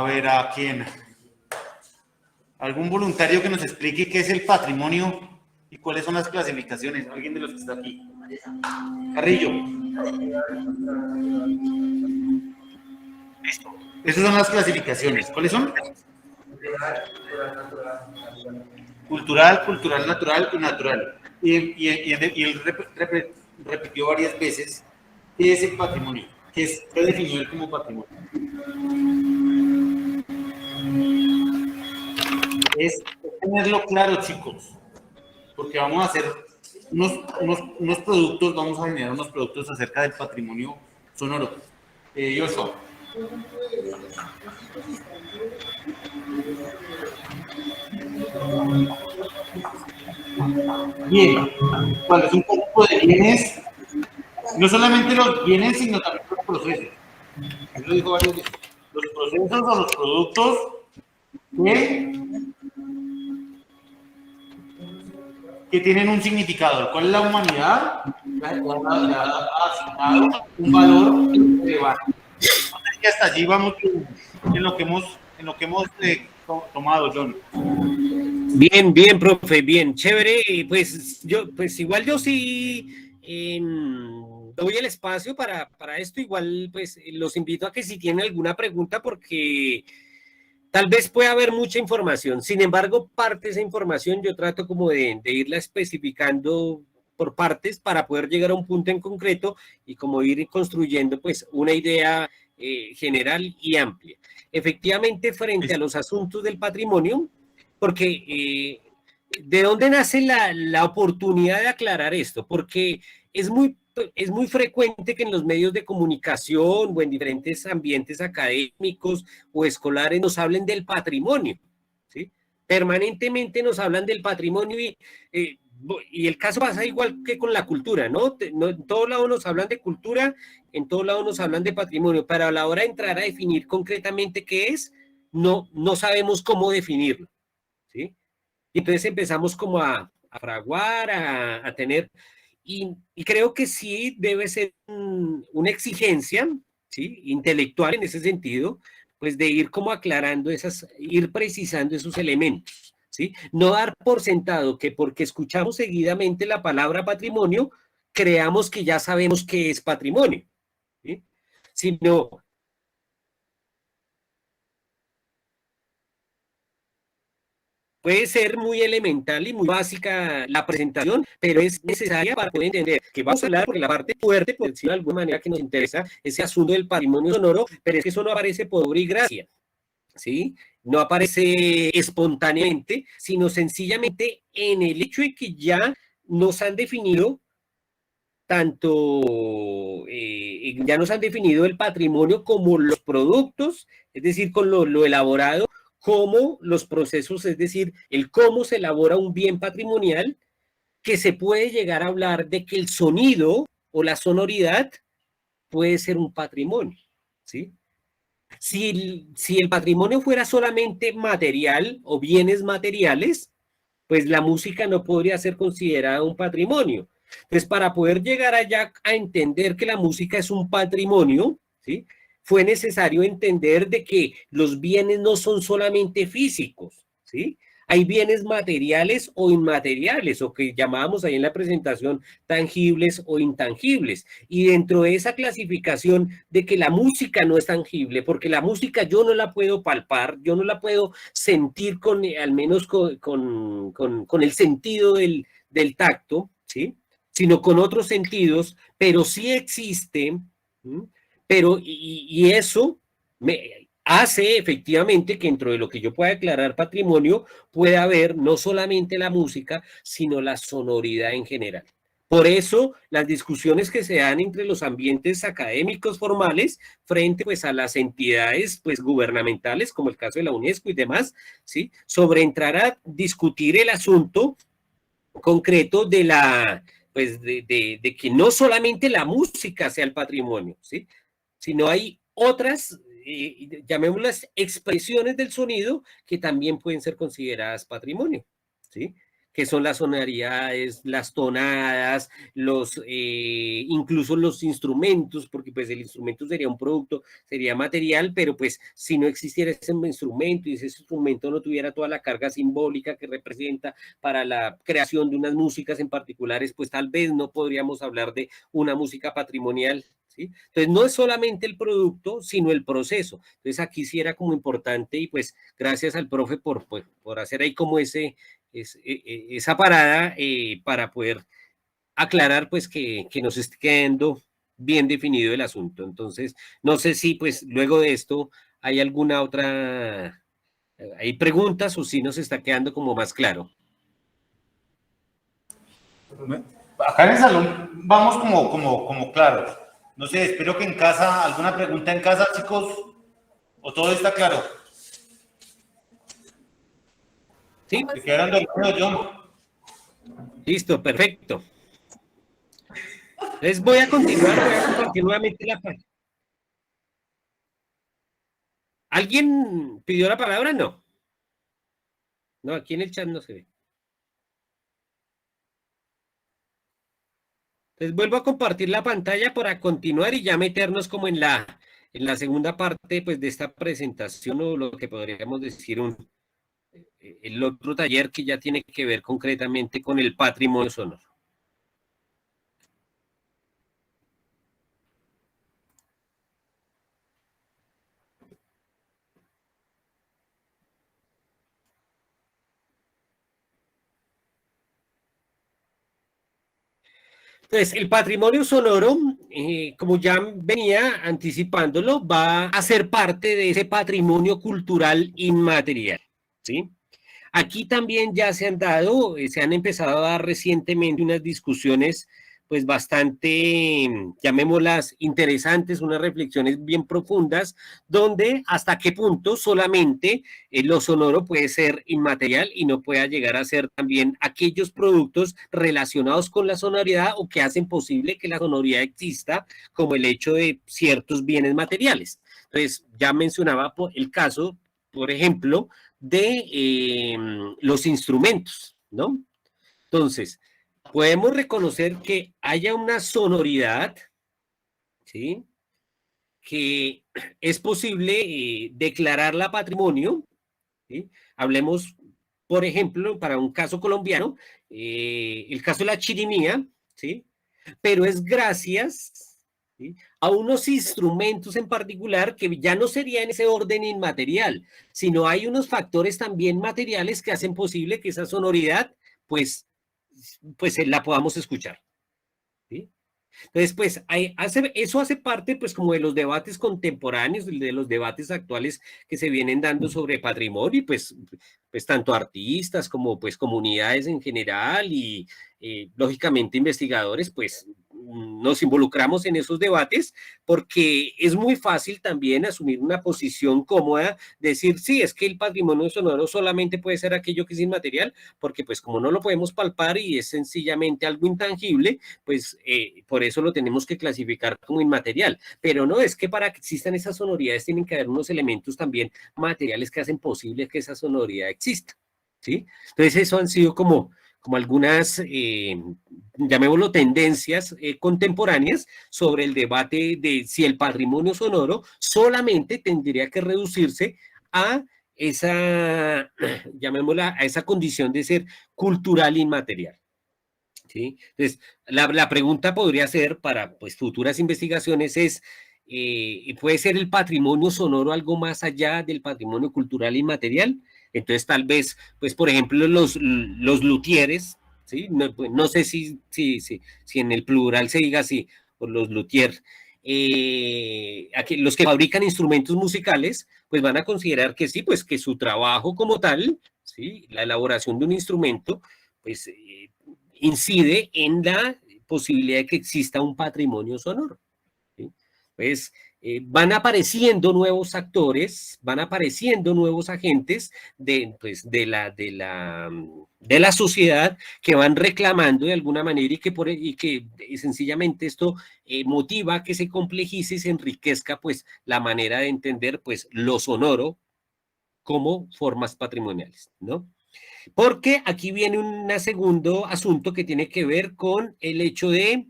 [SPEAKER 2] ver a quién, algún voluntario que nos explique qué es el patrimonio y cuáles son las clasificaciones. Alguien de los que está aquí. Carrillo. Listo. Esas son las clasificaciones. ¿Cuáles son? Cultural, natural y natural. Y él repitió varias veces qué es el patrimonio, qué definió él como patrimonio. Es tenerlo claro, chicos, porque vamos a hacer unos productos, vamos a generar unos productos acerca del patrimonio sonoro. Yoshua. Bien, cuando es un conjunto de bienes, no solamente los bienes, sino también los procesos. Yo lo digo varias veces. Los procesos o los productos que tienen un significado, el cual la humanidad le ha asignado un valor elevado. Y hasta allí vamos en lo que hemos tomado, John.
[SPEAKER 1] Bien, profe, bien, chévere. Pues igual yo sí doy el espacio para esto. Igual, pues los invito a que si tienen alguna pregunta, porque tal vez pueda haber mucha información. Sin embargo, parte de esa información yo trato como de irla especificando por partes para poder llegar a un punto en concreto y como ir construyendo pues una idea general y amplia. Efectivamente, frente a los asuntos del patrimonio, porque ¿de dónde nace la oportunidad de aclarar esto? Porque es muy frecuente que en los medios de comunicación o en diferentes ambientes académicos o escolares nos hablen del patrimonio, ¿sí? Permanentemente nos hablan del patrimonio y el caso pasa igual que con la cultura, ¿no? En todo lado nos hablan de cultura, en todo lado nos hablan de patrimonio, pero a la hora de entrar a definir concretamente qué es, no sabemos cómo definirlo, ¿sí? Y entonces empezamos como a fraguar, a tener, y creo que sí debe ser una exigencia, ¿sí? Intelectual en ese sentido, pues de ir como aclarando ir precisando esos elementos, ¿sí? No dar por sentado que porque escuchamos seguidamente la palabra patrimonio, creamos que ya sabemos qué es patrimonio, ¿sí? Sino puede ser muy elemental y muy básica la presentación, pero es necesaria para poder entender que vamos a hablar, porque la parte fuerte, por decirlo de alguna manera, que nos interesa, ese asunto del patrimonio sonoro, pero es que eso no aparece por obra y gracia, ¿sí? No aparece espontáneamente, sino sencillamente en el hecho de que ya nos han definido tanto, ya nos han definido el patrimonio como los productos, es decir, con lo elaborado, como los procesos, es decir, el cómo se elabora un bien patrimonial, que se puede llegar a hablar de que el sonido o la sonoridad puede ser un patrimonio, ¿sí? Si el patrimonio fuera solamente material o bienes materiales, pues la música no podría ser considerada un patrimonio. Entonces, para poder llegar allá a entender que la música es un patrimonio, ¿sí? Fue necesario entender de que los bienes no son solamente físicos, ¿sí? Hay bienes materiales o inmateriales, o que llamábamos ahí en la presentación tangibles o intangibles. Y dentro de esa clasificación de que la música no es tangible, porque la música yo no la puedo palpar, yo no la puedo sentir al menos con el sentido del tacto, ¿sí? Sino con otros sentidos, pero sí existe, ¿sí? Pero, y eso me hace efectivamente que dentro de lo que yo pueda declarar patrimonio, pueda haber no solamente la música, sino la sonoridad en general. Por eso, las discusiones que se dan entre los ambientes académicos formales frente pues, a las entidades pues, gubernamentales, como el caso de la UNESCO y demás, ¿sí? Sobre entrar a discutir el asunto concreto de pues, de que no solamente la música sea el patrimonio, ¿sí? Sino hay otras, llamémoslas expresiones del sonido, que también pueden ser consideradas patrimonio, ¿sí? Que son las sonoridades, las tonadas, incluso los instrumentos, porque pues el instrumento sería un producto, sería material, pero pues si no existiera ese instrumento y ese instrumento no tuviera toda la carga simbólica que representa para la creación de unas músicas en particulares, pues tal vez no podríamos hablar de una música patrimonial, ¿sí? Entonces no es solamente el producto, sino el proceso. Entonces aquí sí era como importante y pues gracias al profe por hacer ahí como esa parada para poder aclarar pues que nos esté quedando bien definido el asunto. Entonces no sé si pues luego de esto hay alguna otra, hay preguntas o si nos está quedando como más claro.
[SPEAKER 2] Acá en el salón vamos como claro. No sé, espero que en casa, ¿alguna pregunta en casa, chicos? ¿O todo está claro?
[SPEAKER 1] ¿Sí?
[SPEAKER 2] ¿Se quedaron dormidos, John?
[SPEAKER 1] Listo, perfecto. Entonces voy a continuar, voy a compartir nuevamente la página. ¿Alguien pidió la palabra? No. No, aquí en el chat no se ve. Entonces vuelvo a compartir la pantalla para continuar y ya meternos como en la segunda parte pues, de esta presentación o lo que podríamos decir el otro taller que ya tiene que ver concretamente con el patrimonio sonoro. Entonces, el patrimonio sonoro, como ya venía anticipándolo, va a ser parte de ese patrimonio cultural inmaterial, ¿sí? Aquí también ya se han empezado a dar recientemente unas discusiones pues bastante, llamémoslas interesantes, unas reflexiones bien profundas, donde hasta qué punto solamente lo sonoro puede ser inmaterial y no pueda llegar a ser también aquellos productos relacionados con la sonoridad o que hacen posible que la sonoridad exista, como el hecho de ciertos bienes materiales. Entonces, ya mencionaba el caso, por ejemplo, de los instrumentos, ¿no? Entonces, podemos reconocer que haya una sonoridad, ¿sí? Que es posible declararla patrimonio, ¿sí? Hablemos, por ejemplo, para un caso colombiano, el caso de la chirimía, ¿sí? Pero es gracias, ¿sí? A unos instrumentos en particular que ya no sería en ese orden inmaterial, sino hay unos factores también materiales que hacen posible que esa sonoridad, pues la podamos escuchar, ¿sí? Entonces, pues, eso hace parte, pues, como de los debates contemporáneos, de los debates actuales que se vienen dando sobre patrimonio, y pues tanto artistas como, pues, comunidades en general y, lógicamente, investigadores, pues, nos involucramos en esos debates porque es muy fácil también asumir una posición cómoda, decir, sí, es que el patrimonio sonoro solamente puede ser aquello que es inmaterial, porque pues como no lo podemos palpar y es sencillamente algo intangible, pues por eso lo tenemos que clasificar como inmaterial. Pero no, es que para que existan esas sonoridades tienen que haber unos elementos también materiales que hacen posible que esa sonoridad exista, ¿sí? Entonces eso han sido como algunas, llamémoslo tendencias contemporáneas sobre el debate de si el patrimonio sonoro solamente tendría que reducirse a esa, llamémosla, a esa condición de ser cultural inmaterial. ¿Sí? Entonces, la pregunta podría ser para pues, futuras investigaciones es, ¿puede ser el patrimonio sonoro algo más allá del patrimonio cultural inmaterial? Entonces, tal vez, pues, por ejemplo, los luthieres, ¿sí? No, pues, no sé si en el plural se diga así, por los luthier, aquí, los que fabrican instrumentos musicales, pues van a considerar que sí, pues que su trabajo como tal, ¿sí? La elaboración de un instrumento, pues incide en la posibilidad de que exista un patrimonio sonoro. ¿Sí? Pues van apareciendo nuevos actores, van apareciendo nuevos agentes pues, de la sociedad que van reclamando de alguna manera y que sencillamente esto motiva que se complejice y se enriquezca pues la manera de entender pues lo sonoro como formas patrimoniales, ¿no? Porque aquí viene un segundo asunto que tiene que ver con el hecho de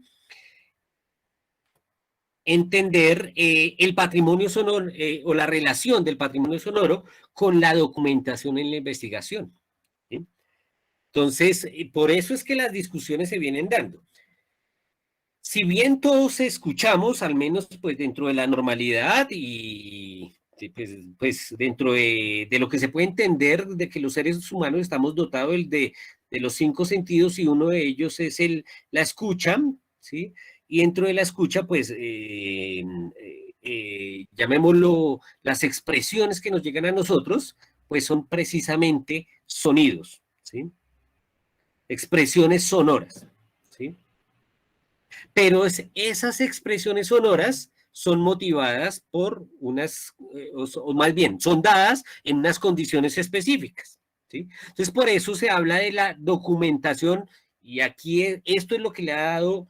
[SPEAKER 1] entender el patrimonio sonoro o la relación del patrimonio sonoro con la documentación en la investigación. ¿Sí? Entonces, por eso es que las discusiones se vienen dando. Si bien todos escuchamos, al menos pues dentro de la normalidad y pues dentro de lo que se puede entender de que los seres humanos estamos dotados de los 5 sentidos y uno de ellos es la escucha, ¿sí? Y dentro de la escucha, pues, llamémoslo, las expresiones que nos llegan a nosotros, pues son precisamente sonidos, ¿sí? Expresiones sonoras, ¿sí? Pero esas expresiones sonoras son motivadas por unas, o más bien, son dadas en unas condiciones específicas, ¿sí? Entonces, por eso se habla de la documentación y aquí esto es lo que le ha dado,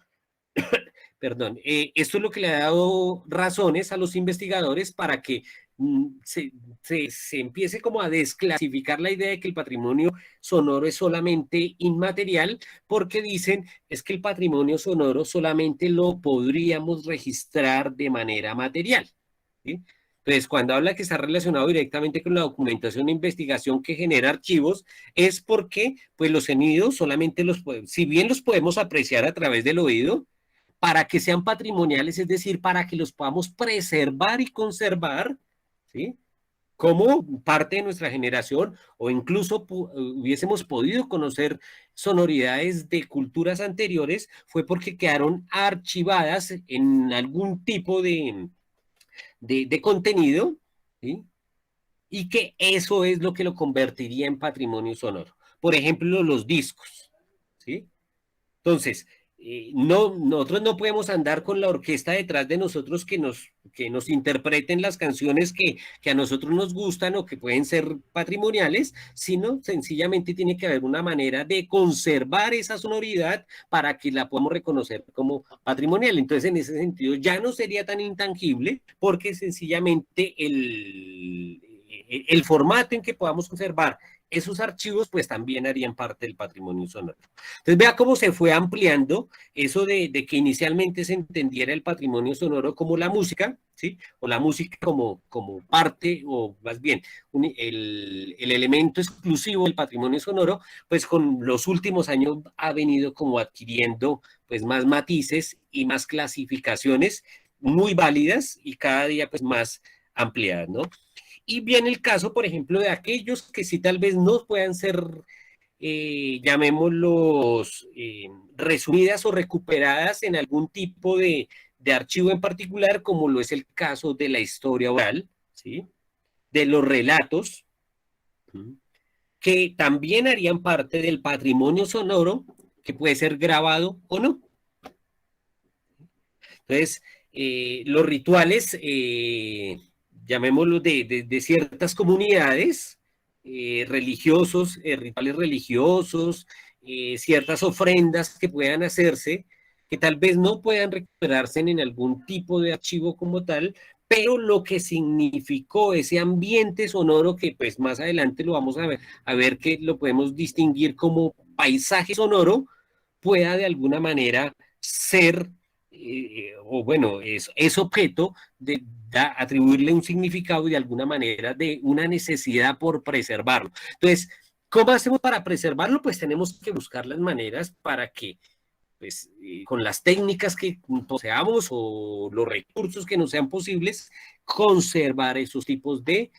[SPEAKER 1] perdón, esto es lo que le ha dado razones a los investigadores para que se empiece como a desclasificar la idea de que el patrimonio sonoro es solamente inmaterial, porque dicen es que el patrimonio sonoro solamente lo podríamos registrar de manera material, ¿sí? Entonces, cuando habla que está relacionado directamente con la documentación e investigación que genera archivos, es porque pues, los sonidos solamente si bien los podemos apreciar a través del oído, para que sean patrimoniales, es decir, para que los podamos preservar y conservar, ¿sí? Como parte de nuestra generación o incluso hubiésemos podido conocer sonoridades de culturas anteriores, fue porque quedaron archivadas en algún tipo de contenido, ¿sí? Y que eso es lo que lo convertiría en patrimonio sonoro. Por ejemplo, los discos, ¿sí? Entonces, nosotros no podemos andar con la orquesta detrás de nosotros que nos interpreten las canciones que a nosotros nos gustan o que pueden ser patrimoniales, sino sencillamente tiene que haber una manera de conservar esa sonoridad para que la podamos reconocer como patrimonial. Entonces, en ese sentido, ya no sería tan intangible porque sencillamente el formato en que podamos conservar esos archivos pues también harían parte del patrimonio sonoro. Entonces vea cómo se fue ampliando eso de que inicialmente se entendiera el patrimonio sonoro como la música, ¿sí? O la música como parte, o más bien el elemento exclusivo del patrimonio sonoro, pues con los últimos años ha venido como adquiriendo pues más matices y más clasificaciones muy válidas y cada día pues más ampliadas, ¿no? Y viene el caso, por ejemplo, de aquellos que sí tal vez no puedan ser, llamémoslos, resumidas o recuperadas en algún tipo de archivo en particular, como lo es el caso de la historia oral, ¿sí? De los relatos, ¿sí? Que también harían parte del patrimonio sonoro, que puede ser grabado o no. Entonces, los rituales, llamémoslo de ciertas comunidades religiosos, rituales religiosos, ciertas ofrendas que puedan hacerse, que tal vez no puedan recuperarse en algún tipo de archivo como tal, pero lo que significó ese ambiente sonoro que pues más adelante lo vamos a ver que lo podemos distinguir como paisaje sonoro, pueda de alguna manera ser, o bueno, es objeto de atribuirle un significado y de alguna manera de una necesidad por preservarlo. Entonces, ¿cómo hacemos para preservarlo? Pues tenemos que buscar las maneras para que pues, con las técnicas que poseamos o los recursos que nos sean posibles, conservar esos tipos de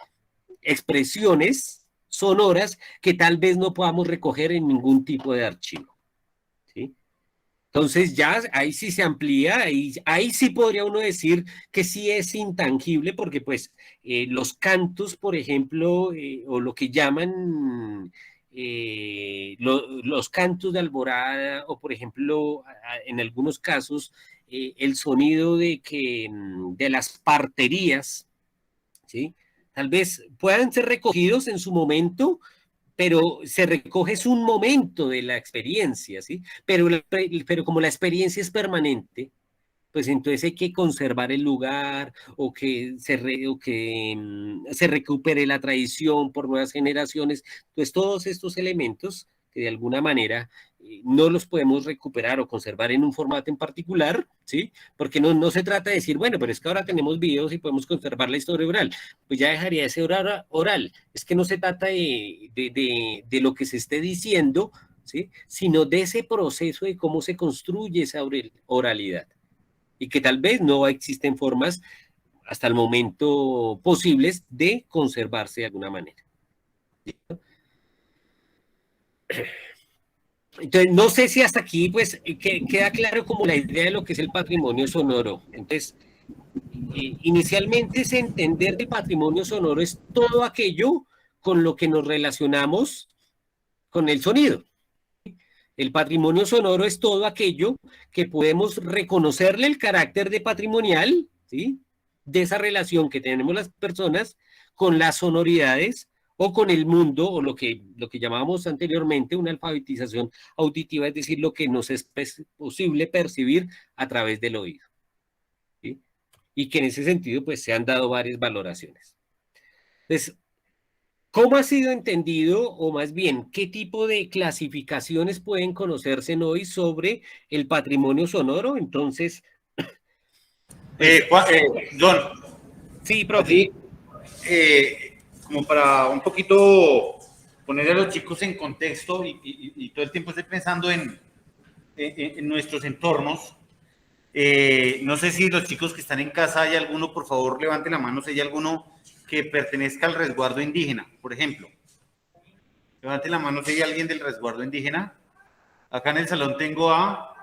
[SPEAKER 1] expresiones sonoras que tal vez no podamos recoger en ningún tipo de archivo. ¿Sí? Entonces ya ahí sí se amplía, ahí sí podría uno decir que sí es intangible, porque pues los cantos, por ejemplo, o lo que llaman los cantos de alborada, o por ejemplo, en algunos casos, el sonido de las parterías, ¿sí? Tal vez puedan ser recogidos en su momento, pero se recoge es un momento de la experiencia, ¿sí? Pero como la experiencia es permanente, pues entonces hay que conservar el lugar o que se recupere la tradición por nuevas generaciones. Entonces todos estos elementos que de alguna manera no los podemos recuperar o conservar en un formato en particular, ¿sí? Porque no se trata de decir, bueno, pero es que ahora tenemos videos y podemos conservar la historia oral. Pues ya dejaría de ser oral. Es que no se trata de lo que se esté diciendo, ¿sí? Sino de ese proceso de cómo se construye esa oralidad y que tal vez no existen formas hasta el momento posibles de conservarse de alguna manera. Entonces, no sé si hasta aquí pues queda claro como la idea de lo que es el patrimonio sonoro. Entonces, inicialmente es entender que el patrimonio sonoro es todo aquello con lo que nos relacionamos con el sonido. El patrimonio sonoro es todo aquello que podemos reconocerle el carácter de patrimonial, ¿sí? De esa relación que tenemos las personas con las sonoridades o con el mundo, o lo que llamábamos anteriormente una alfabetización auditiva, es decir, lo que nos es posible percibir a través del oído. ¿Sí? Y que en ese sentido, pues, se han dado varias valoraciones. Entonces, ¿cómo ha sido entendido, o más bien, qué tipo de clasificaciones pueden conocerse hoy sobre el patrimonio sonoro? Entonces,
[SPEAKER 2] John,
[SPEAKER 1] sí, profe.
[SPEAKER 2] así, como para un poquito poner a los chicos en contexto y todo el tiempo estoy pensando en nuestros entornos. No sé si los chicos que están en casa hay alguno, por favor, levante la mano si hay alguno que pertenezca al resguardo indígena, por ejemplo. Levante la mano si hay alguien del resguardo indígena. Acá en el salón tengo a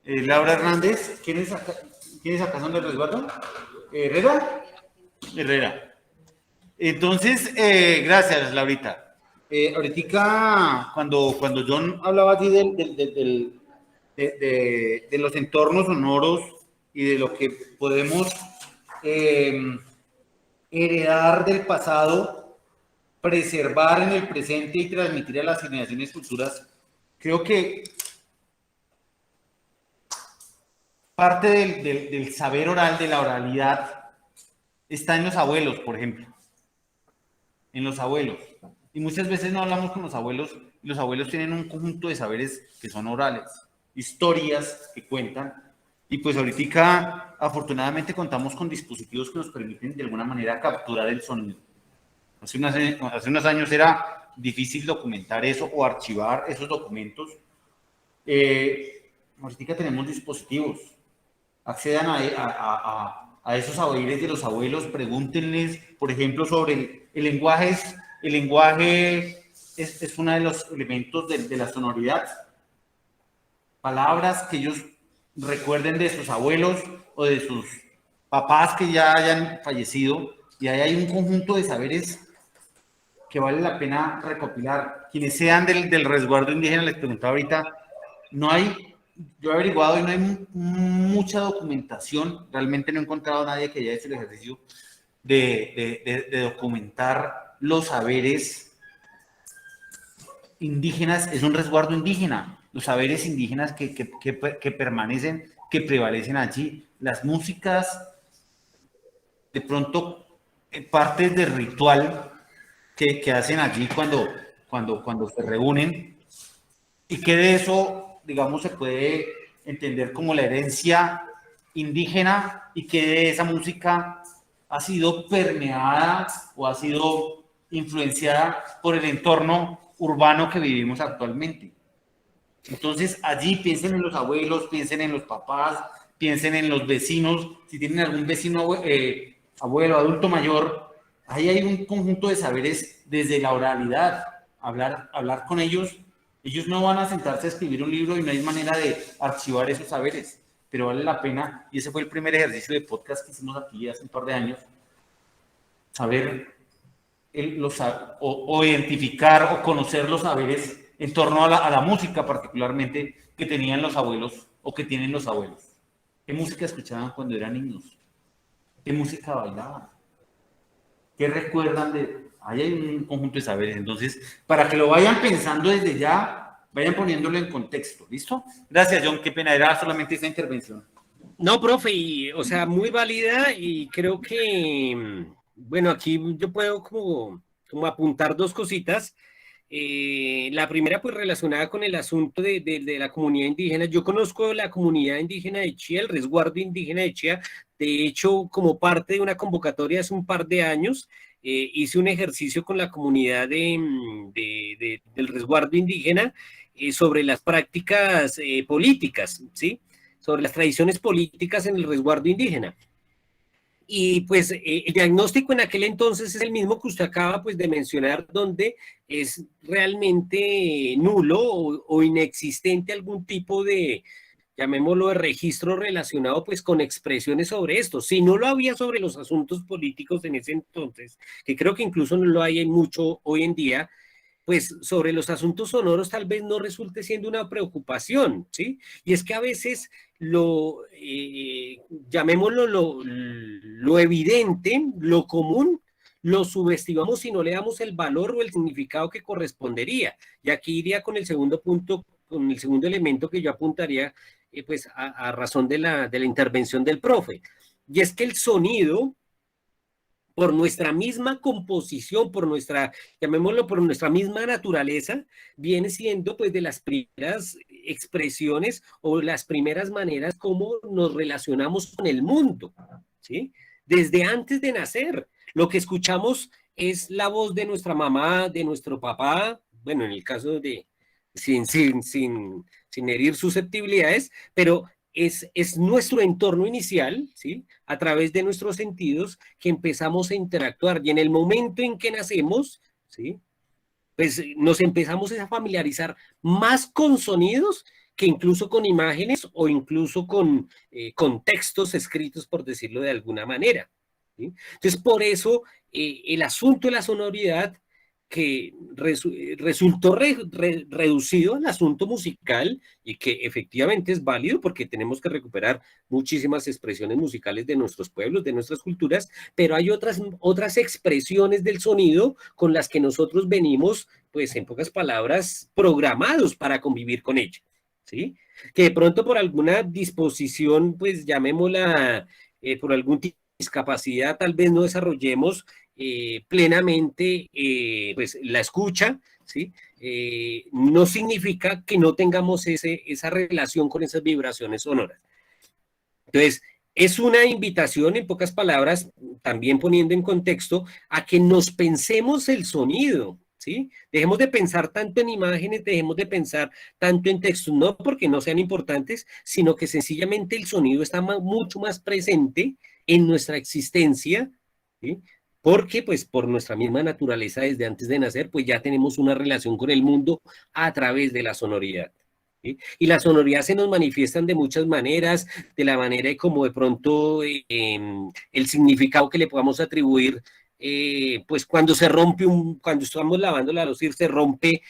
[SPEAKER 2] Laura Hernández. ¿Quiénes acá son del resguardo? ¿Herrera? Herrera. Entonces, gracias, Laurita. Ahorita, cuando John hablaba así de los entornos sonoros y de lo que podemos heredar del pasado, preservar en el presente y transmitir a las generaciones futuras, creo que parte del saber oral, de la oralidad, está en los abuelos, por ejemplo. En los abuelos. Y muchas veces no hablamos con los abuelos, y los abuelos tienen un conjunto de saberes que son orales, historias que cuentan, y pues ahorita afortunadamente contamos con dispositivos que nos permiten de alguna manera capturar el sonido. Hace unos años era difícil documentar eso o archivar esos documentos. Ahorita tenemos dispositivos. Accedan a esos saberes de los abuelos, pregúntenles, por ejemplo, sobre el lenguaje. El lenguaje es uno de los elementos de la sonoridad. Palabras que ellos recuerden de sus abuelos o de sus papás que ya hayan fallecido, y ahí hay un conjunto de saberes que vale la pena recopilar. Quienes sean del resguardo indígena, les preguntaba ahorita, no hay yo he averiguado y no hay mucha documentación, realmente no he encontrado a nadie que haya hecho el ejercicio de documentar los saberes indígenas. Es un resguardo indígena, los saberes indígenas que permanecen, que prevalecen allí, las músicas, de pronto partes del ritual que hacen allí cuando se reúnen, y que de eso, digamos, se puede entender como la herencia indígena, y que de esa música ha sido permeada o ha sido influenciada por el entorno urbano que vivimos actualmente. Entonces, allí piensen en los abuelos, piensen en los papás, piensen en los vecinos. Si tienen algún vecino, abuelo, adulto mayor, ahí hay un conjunto de saberes desde la oralidad. Hablar con ellos. Ellos no van a sentarse a escribir un libro y no hay manera de archivar esos saberes, pero vale la pena, y ese fue el primer ejercicio de podcast que hicimos aquí hace un par de años, saber o identificar o conocer los saberes en torno a la música particularmente que tenían los abuelos o que tienen los abuelos. ¿Qué música escuchaban cuando eran niños? ¿Qué música bailaban? ¿Qué recuerdan de...? Ahí hay un conjunto de saberes. Entonces, para que lo vayan pensando desde ya, vayan poniéndolo en contexto. ¿Listo? Gracias, John. Qué pena, era solamente esa intervención.
[SPEAKER 1] No, profe, y, o sea, muy válida, y creo que, bueno, aquí yo puedo como apuntar dos cositas. La primera, pues relacionada con el asunto de la comunidad indígena. Yo conozco la comunidad indígena de Chía, el resguardo indígena de Chía. De hecho, como parte de una convocatoria hace un par de años, hice un ejercicio con la comunidad del resguardo indígena sobre las prácticas políticas, ¿sí? Sobre las tradiciones políticas en el resguardo indígena. Y pues el diagnóstico en aquel entonces es el mismo que usted acaba pues de mencionar, donde es realmente nulo o inexistente algún tipo de, llamémoslo, de registro relacionado pues con expresiones sobre esto. Si no lo había sobre los asuntos políticos en ese entonces, que creo que incluso no lo hay mucho hoy en día, pues sobre los asuntos sonoros tal vez no resulte siendo una preocupación, ¿sí? Y es que a veces llamémoslo lo evidente, lo común, lo subestimamos y no le damos el valor o el significado que correspondería. Y aquí iría con el segundo punto, con el segundo elemento que yo apuntaría, pues a razón de la intervención del profe. Y es que el sonido, por nuestra misma composición, por nuestra, llamémoslo, por nuestra misma naturaleza, viene siendo pues de las primeras expresiones o las primeras maneras como nos relacionamos con el mundo, ¿sí? Desde antes de nacer, lo que escuchamos es la voz de nuestra mamá, de nuestro papá, bueno, en el caso de, sin herir susceptibilidades, pero es nuestro entorno inicial, ¿sí? A través de nuestros sentidos que empezamos a interactuar, y en el momento en que nacemos, ¿sí? Pues nos empezamos a familiarizar más con sonidos que incluso con imágenes o incluso con textos escritos, por decirlo de alguna manera, ¿sí? Entonces, por eso el asunto de la sonoridad que resultó reducido al asunto musical, y que efectivamente es válido porque tenemos que recuperar muchísimas expresiones musicales de nuestros pueblos, de nuestras culturas, pero hay otras expresiones del sonido con las que nosotros venimos, pues en pocas palabras, programados para convivir con ella, ¿sí? Que de pronto por alguna disposición, pues llamémosla, por algún tipo de discapacidad, tal vez no desarrollemos plenamente pues la escucha, ¿sí? No significa que no tengamos esa relación con esas vibraciones sonoras. Entonces, es una invitación, en pocas palabras, también poniendo en contexto, a que nos pensemos el sonido, ¿sí? Dejemos de pensar tanto en imágenes, dejemos de pensar tanto en textos, no porque no sean importantes, sino que sencillamente el sonido está mucho más presente en nuestra existencia, ¿sí? Porque pues por nuestra misma naturaleza desde antes de nacer, pues ya tenemos una relación con el mundo a través de la sonoridad, ¿sí? Y la sonoridad se nos manifiestan de muchas maneras, de la manera de como de pronto el significado que le podamos atribuir, pues cuando se rompe cuando estamos lavando la loza, se rompe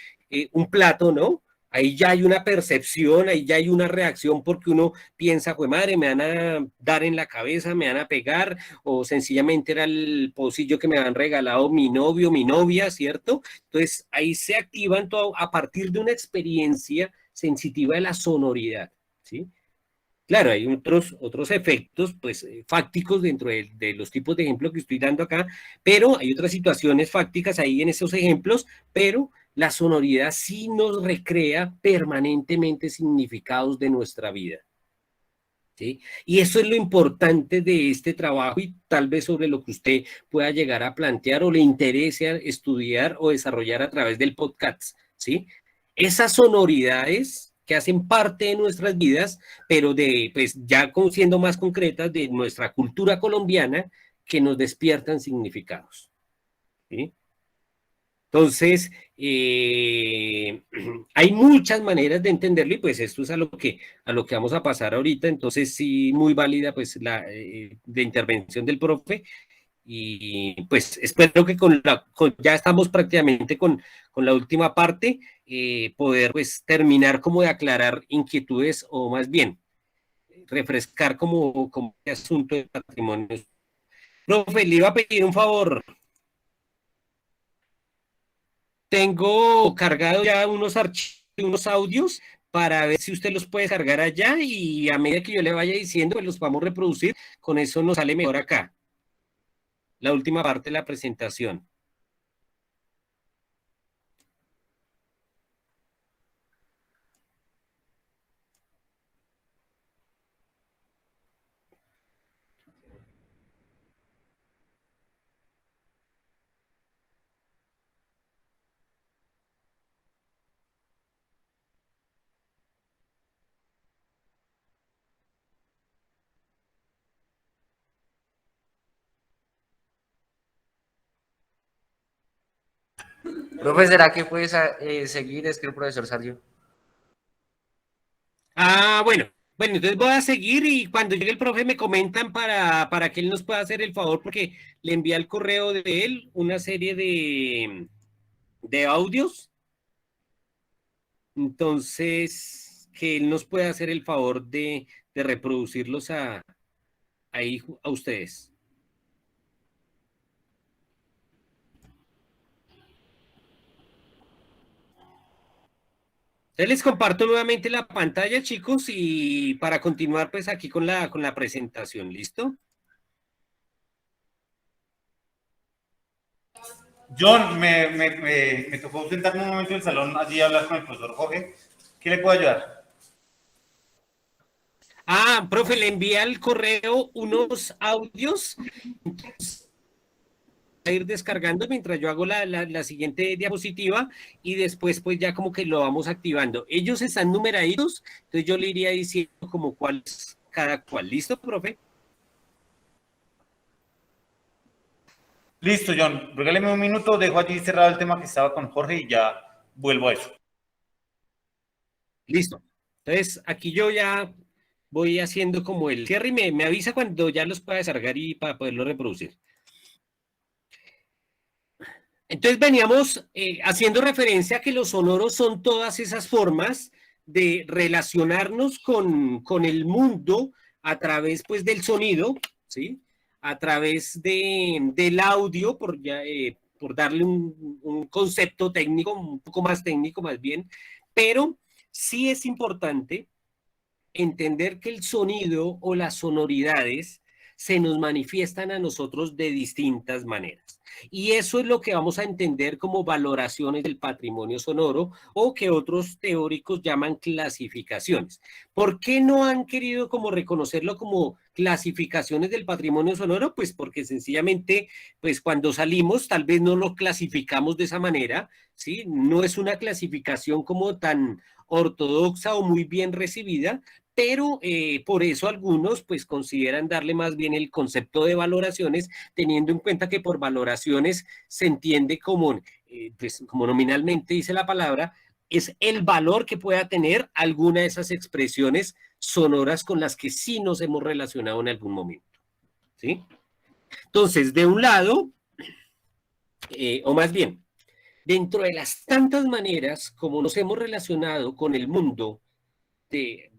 [SPEAKER 1] un plato, ¿no? Ahí ya hay una percepción, ahí ya hay una reacción porque uno piensa, pues madre, me van a dar en la cabeza, me van a pegar, o sencillamente era el pocillo que me han regalado mi novio, mi novia, ¿cierto? Entonces ahí se activan todo a partir de una experiencia sensitiva de la sonoridad, ¿sí? Claro, hay otros efectos pues, fácticos dentro de los tipos de ejemplos que estoy dando acá, pero hay otras situaciones fácticas ahí en esos ejemplos, pero la sonoridad sí nos recrea permanentemente significados de nuestra vida. ¿Sí? Y eso es lo importante de este trabajo y tal vez sobre lo que usted pueda llegar a plantear o le interese estudiar o desarrollar a través del podcast, ¿sí? Esas sonoridades que hacen parte de nuestras vidas, pero de, pues ya siendo más concretas, de nuestra cultura colombiana, que nos despiertan significados, ¿sí? Entonces, hay muchas maneras de entenderlo y pues esto es a lo que vamos a pasar ahorita. Entonces, sí, muy válida pues la de intervención del profe y pues espero que ya estamos prácticamente con la última parte, poder pues terminar como de aclarar inquietudes o más bien refrescar como este asunto de patrimonio. Profe, le iba a pedir un favor. Tengo cargado ya unos archivos, unos audios para ver si usted los puede cargar allá y a medida que yo le vaya diciendo, pues los vamos a reproducir. Con eso nos sale mejor acá. La última parte de la presentación.
[SPEAKER 4] Profe, ¿será que puedes seguir? Es que el profesor salió.
[SPEAKER 1] Ah, bueno. Bueno, entonces voy a seguir y cuando llegue el profe me comentan para que él nos pueda hacer el favor porque le envía el correo de él una serie de audios. Entonces, que él nos pueda hacer el favor de reproducirlos ahí a ustedes. Entonces les comparto nuevamente la pantalla, chicos, y para continuar pues aquí con la presentación, ¿listo?
[SPEAKER 2] John, me tocó ausentarme un momento del salón allí a hablar con el profesor Jorge. ¿Qué le puedo ayudar?
[SPEAKER 1] Ah, profe, le envía al correo unos audios a ir descargando mientras yo hago la siguiente diapositiva y después pues ya como que lo vamos activando. Ellos están numeraditos, entonces yo le iría diciendo como cuál es cada cual. ¿Listo, profe?
[SPEAKER 2] Listo, John. Regáleme un minuto, dejo allí cerrado el tema que estaba con Jorge y ya vuelvo a eso.
[SPEAKER 1] Listo. Entonces aquí yo ya voy haciendo como el cierre y me avisa cuando ya los pueda descargar y para poderlo reproducir. Entonces veníamos haciendo referencia a que los sonoros son todas esas formas de relacionarnos con el mundo a través pues del sonido, ¿sí? A través del audio, por darle un concepto técnico, un poco más técnico más bien, pero sí es importante entender que el sonido o las sonoridades se nos manifiestan a nosotros de distintas maneras. Y eso es lo que vamos a entender como valoraciones del patrimonio sonoro o que otros teóricos llaman clasificaciones. ¿Por qué no han querido como reconocerlo como clasificaciones del patrimonio sonoro? Pues porque sencillamente, pues cuando salimos tal vez no lo clasificamos de esa manera, ¿sí? No es una clasificación como tan ortodoxa o muy bien recibida, pero por eso algunos pues consideran darle más bien el concepto de valoraciones, teniendo en cuenta que por valoraciones se entiende como, pues, como nominalmente dice la palabra, es el valor que pueda tener alguna de esas expresiones sonoras con las que sí nos hemos relacionado en algún momento, ¿sí? Entonces, de un lado, o más bien, Dentro de las tantas maneras como nos hemos relacionado con el mundo de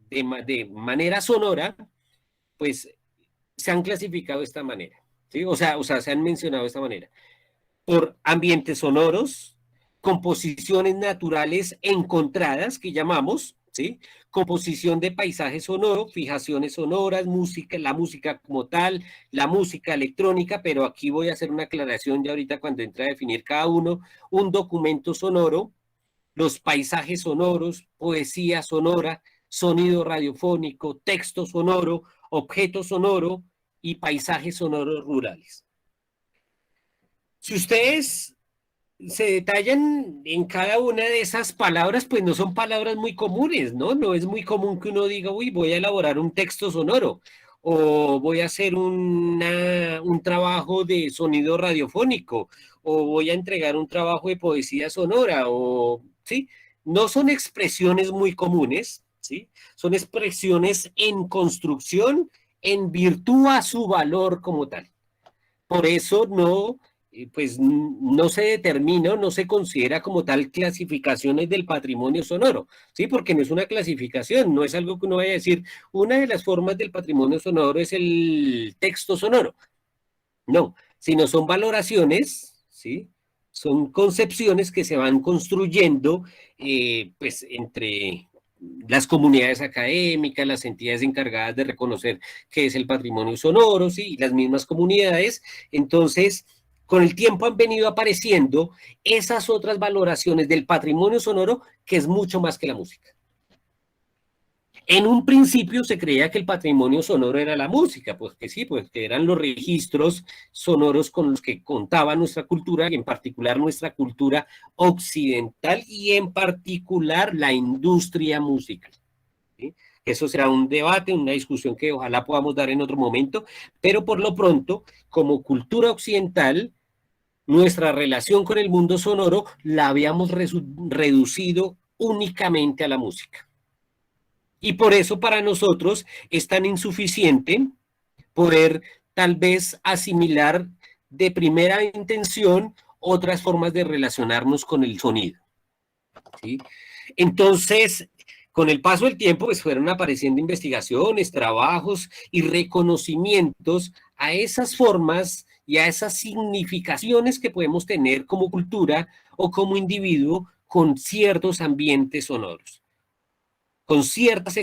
[SPEAKER 1] manera sonora, pues se han clasificado de esta manera, ¿sí? O sea, se han mencionado de esta manera. Por ambientes sonoros, composiciones naturales encontradas, que llamamos, ¿sí? Composición de paisaje sonoro, fijaciones sonoras, música, la música como tal, la música electrónica, pero aquí voy a hacer una aclaración ya ahorita cuando entre a definir cada uno, un documento sonoro, los paisajes sonoros, poesía sonora, sonido radiofónico, texto sonoro, objeto sonoro y paisajes sonoros rurales. Si ustedes se detallan en cada una de esas palabras, pues no son palabras muy comunes, ¿no? No es muy común que uno diga, uy, voy a elaborar un texto sonoro o voy a hacer un trabajo de sonido radiofónico o voy a entregar un trabajo de poesía sonora o, ¿sí? No son expresiones muy comunes, ¿sí? Son expresiones en construcción en virtud a su valor como tal. Por eso no, pues no se determina, no se considera como tal clasificaciones del patrimonio sonoro, ¿sí? Porque no es una clasificación, no es algo que uno vaya a decir, una de las formas del patrimonio sonoro es el texto sonoro, no, sino son valoraciones, ¿sí? Son concepciones que se van construyendo, pues, entre las comunidades académicas, las entidades encargadas de reconocer qué es el patrimonio sonoro, ¿sí? Y las mismas comunidades. Entonces, con el tiempo han venido apareciendo esas otras valoraciones del patrimonio sonoro que es mucho más que la música. En un principio se creía que el patrimonio sonoro era la música, pues que sí, pues que eran los registros sonoros con los que contaba nuestra cultura, y en particular nuestra cultura occidental y en particular la industria musical, ¿sí? Eso será un debate, una discusión que ojalá podamos dar en otro momento, pero por lo pronto, como cultura occidental, nuestra relación con el mundo sonoro la habíamos reducido únicamente a la música. Y por eso para nosotros es tan insuficiente poder tal vez asimilar de primera intención otras formas de relacionarnos con el sonido, ¿sí? Entonces, con el paso del tiempo, pues fueron apareciendo investigaciones, trabajos y reconocimientos a esas formas y a esas significaciones que podemos tener como cultura o como individuo con ciertos ambientes sonoros, con ciertas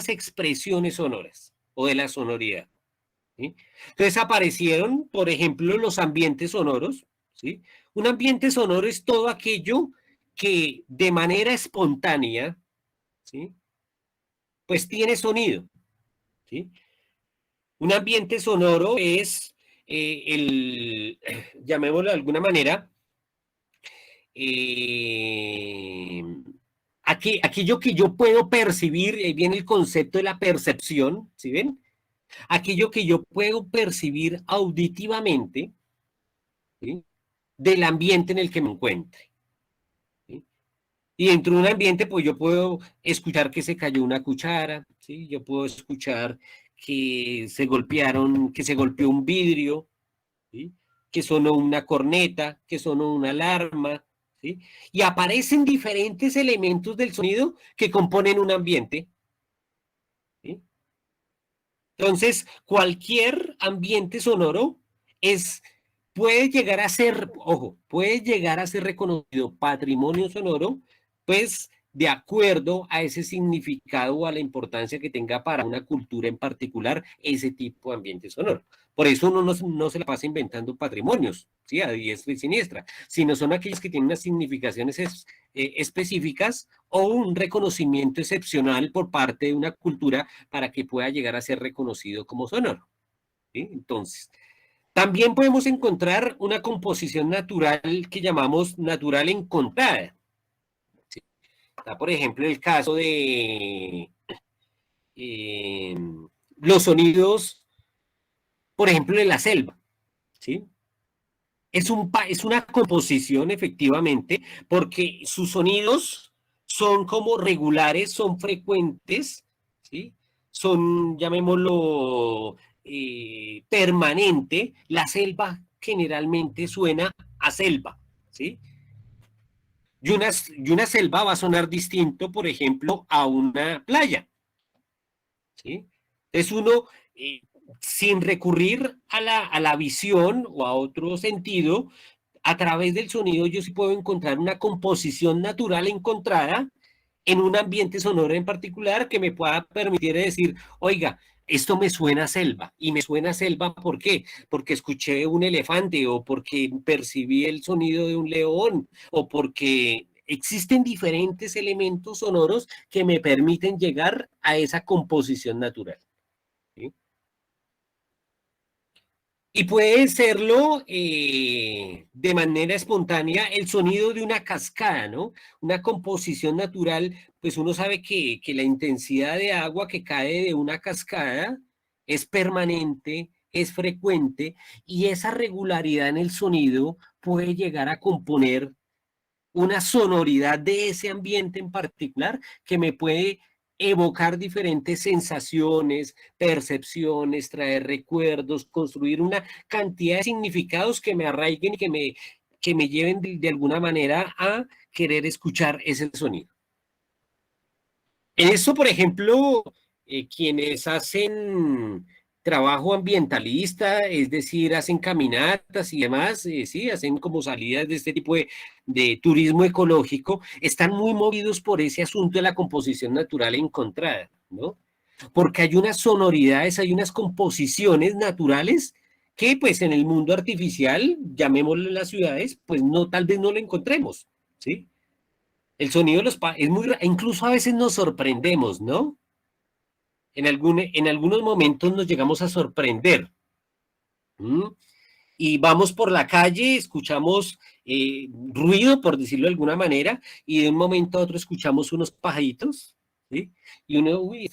[SPEAKER 1] expresiones sonoras o de la sonoridad, ¿sí? Entonces aparecieron, por ejemplo, los ambientes sonoros, ¿sí? Un ambiente sonoro es todo aquello que de manera espontánea, ¿sí? Pues tiene sonido, ¿sí? Un ambiente sonoro es llamémoslo de alguna manera, eh, aquello que yo puedo percibir, ahí viene el concepto de la percepción, ¿sí ven? Aquello que yo puedo percibir auditivamente, ¿sí? Del ambiente en el que me encuentre, ¿sí? Y dentro de un ambiente, pues yo puedo escuchar que se cayó una cuchara, ¿sí? Yo puedo escuchar que se golpeó un vidrio, ¿sí? Que sonó una corneta, que sonó una alarma, ¿sí? Y aparecen diferentes elementos del sonido que componen un ambiente, ¿sí? Entonces, cualquier ambiente sonoro puede llegar a ser, ojo, puede llegar a ser reconocido patrimonio sonoro, pues de acuerdo a ese significado o a la importancia que tenga para una cultura en particular ese tipo de ambiente sonoro. Por eso uno no se la pasa inventando patrimonios, ¿sí? A diestra y siniestra, sino son aquellos que tienen unas significaciones específicas o un reconocimiento excepcional por parte de una cultura para que pueda llegar a ser reconocido como sonoro, ¿sí? Entonces, también podemos encontrar una composición natural que llamamos natural encontrada, ¿sí? Está, por ejemplo, el caso de eh, los sonidos, por ejemplo, de la selva, ¿sí? Es una composición, efectivamente, porque sus sonidos son como regulares, son frecuentes, ¿sí? Son, llamémoslo, permanente. La selva generalmente suena a selva, ¿sí? Y una selva va a sonar distinto, por ejemplo, a una playa, ¿sí? Entonces uno, sin recurrir a la visión o a otro sentido, a través del sonido yo sí puedo encontrar una composición natural encontrada en un ambiente sonoro en particular que me pueda permitir decir, oiga, esto me suena a selva. Y me suena a selva, ¿por qué? Porque escuché un elefante o porque percibí el sonido de un león o porque existen diferentes elementos sonoros que me permiten llegar a esa composición natural, ¿sí? Y puede serlo de manera espontánea el sonido de una cascada, ¿no? Una composición natural, pues uno sabe que la intensidad de agua que cae de una cascada es permanente, es frecuente, y esa regularidad en el sonido puede llegar a componer una sonoridad de ese ambiente en particular que me puede evocar diferentes sensaciones, percepciones, traer recuerdos, construir una cantidad de significados que me arraiguen y que me lleven de alguna manera a querer escuchar ese sonido. En eso, por ejemplo, quienes hacen trabajo ambientalista, es decir, hacen caminatas y demás, sí, hacen como salidas de este tipo de turismo ecológico, están muy movidos por ese asunto de la composición natural encontrada, ¿no? Porque hay unas sonoridades, hay unas composiciones naturales que pues en el mundo artificial, llamémoslo las ciudades, pues no, tal vez no lo encontremos, ¿sí? El sonido de es muy, incluso a veces nos sorprendemos, ¿no? En algunos momentos nos llegamos a sorprender. ¿Mm? Y vamos por la calle, escuchamos ruido, por decirlo de alguna manera, y de un momento a otro escuchamos unos pajaritos, ¿sí? Y uno, uy,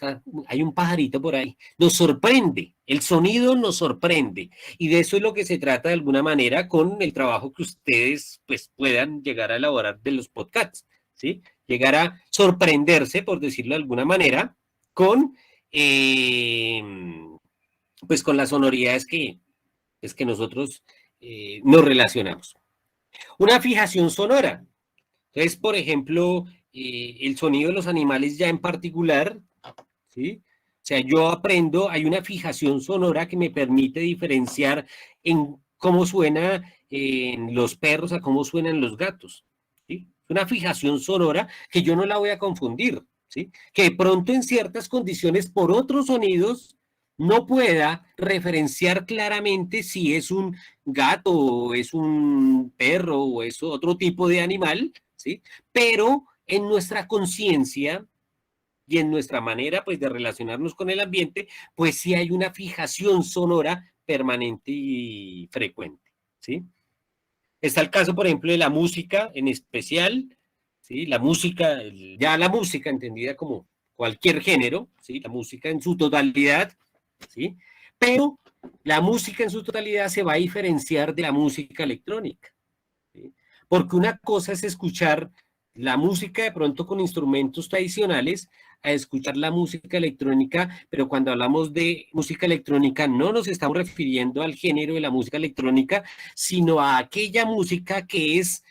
[SPEAKER 1] hay un pajarito por ahí. Nos sorprende, el sonido nos sorprende. Y de eso es lo que se trata de alguna manera con el trabajo que ustedes pues, puedan llegar a elaborar de los podcasts, ¿sí? Llegar a sorprenderse, por decirlo de alguna manera, con, eh, pues, con las sonoridades que nosotros nos relacionamos. Una fijación sonora. Entonces, por ejemplo, el sonido de los animales ya en particular, ¿sí? O sea, yo aprendo, hay una fijación sonora que me permite diferenciar en cómo suena en los perros a cómo suenan los gatos, ¿sí? Una fijación sonora que yo no la voy a confundir, ¿sí? Que de pronto en ciertas condiciones por otros sonidos no pueda referenciar claramente si es un gato o es un perro o es otro tipo de animal, ¿sí? Pero en nuestra conciencia y en nuestra manera pues de relacionarnos con el ambiente, pues sí hay una fijación sonora permanente y frecuente, ¿sí? Está el caso, por ejemplo, de la música en especial, ¿sí? La música, ya la música entendida como cualquier género, ¿sí? La música en su totalidad, ¿sí? Pero la música en su totalidad se va a diferenciar de la música electrónica, ¿sí? Porque una cosa es escuchar la música de pronto con instrumentos tradicionales a escuchar la música electrónica, pero cuando hablamos de música electrónica no nos estamos refiriendo al género de la música electrónica, sino a aquella música que es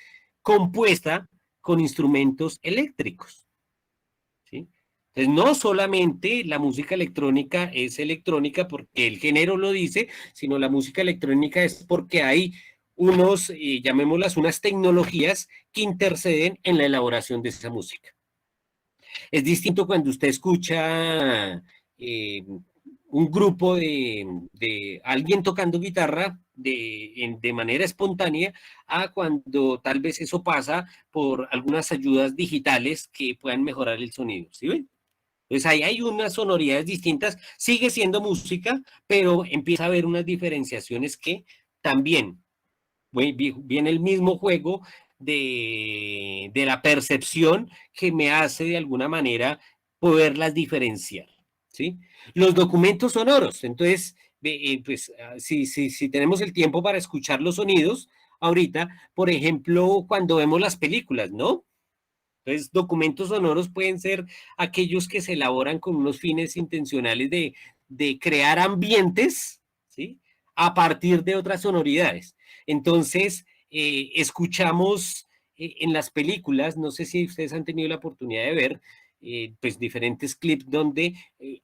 [SPEAKER 1] compuesta con instrumentos eléctricos, ¿sí? Entonces, no solamente la música electrónica es electrónica porque el género lo dice, sino la música electrónica es porque hay unos, llamémoslas, unas tecnologías que interceden en la elaboración de esa música. Es distinto cuando usted escucha un grupo de alguien tocando guitarra de manera espontánea a cuando tal vez eso pasa por algunas ayudas digitales que puedan mejorar el sonido, ¿sí ven? Entonces ahí hay unas sonoridades distintas, sigue siendo música, pero empieza a haber unas diferenciaciones que también viene el mismo juego de la percepción que me hace de alguna manera poderlas diferenciar, ¿sí? Los documentos sonoros, entonces, pues si tenemos el tiempo para escuchar los sonidos, ahorita, por ejemplo, cuando vemos las películas, ¿no? Entonces, documentos sonoros pueden ser aquellos que se elaboran con unos fines intencionales de crear ambientes, ¿sí? A partir de otras sonoridades. Entonces, escuchamos en las películas, no sé si ustedes han tenido la oportunidad de ver, pues diferentes clips donde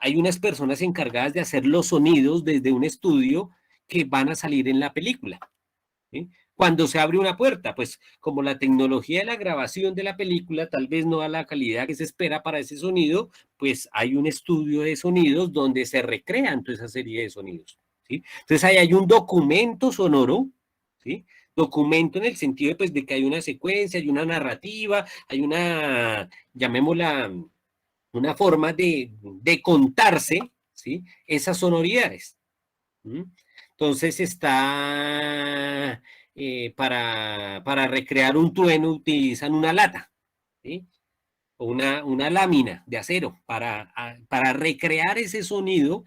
[SPEAKER 1] hay unas personas encargadas de hacer los sonidos desde un estudio que van a salir en la película, ¿sí? Cuando se abre una puerta, pues como la tecnología de la grabación de la película tal vez no da la calidad que se espera para ese sonido, pues hay un estudio de sonidos donde se recrean toda esa serie de sonidos, ¿sí? Entonces ahí hay un documento sonoro, ¿sí? Documento en el sentido de, pues, de que hay una secuencia, hay una narrativa, hay una, llamémosla, una forma de contarse, ¿sí? Esas sonoridades. ¿Mm? Entonces está, para recrear un trueno utilizan una lata, ¿sí? O una lámina de acero para recrear ese sonido,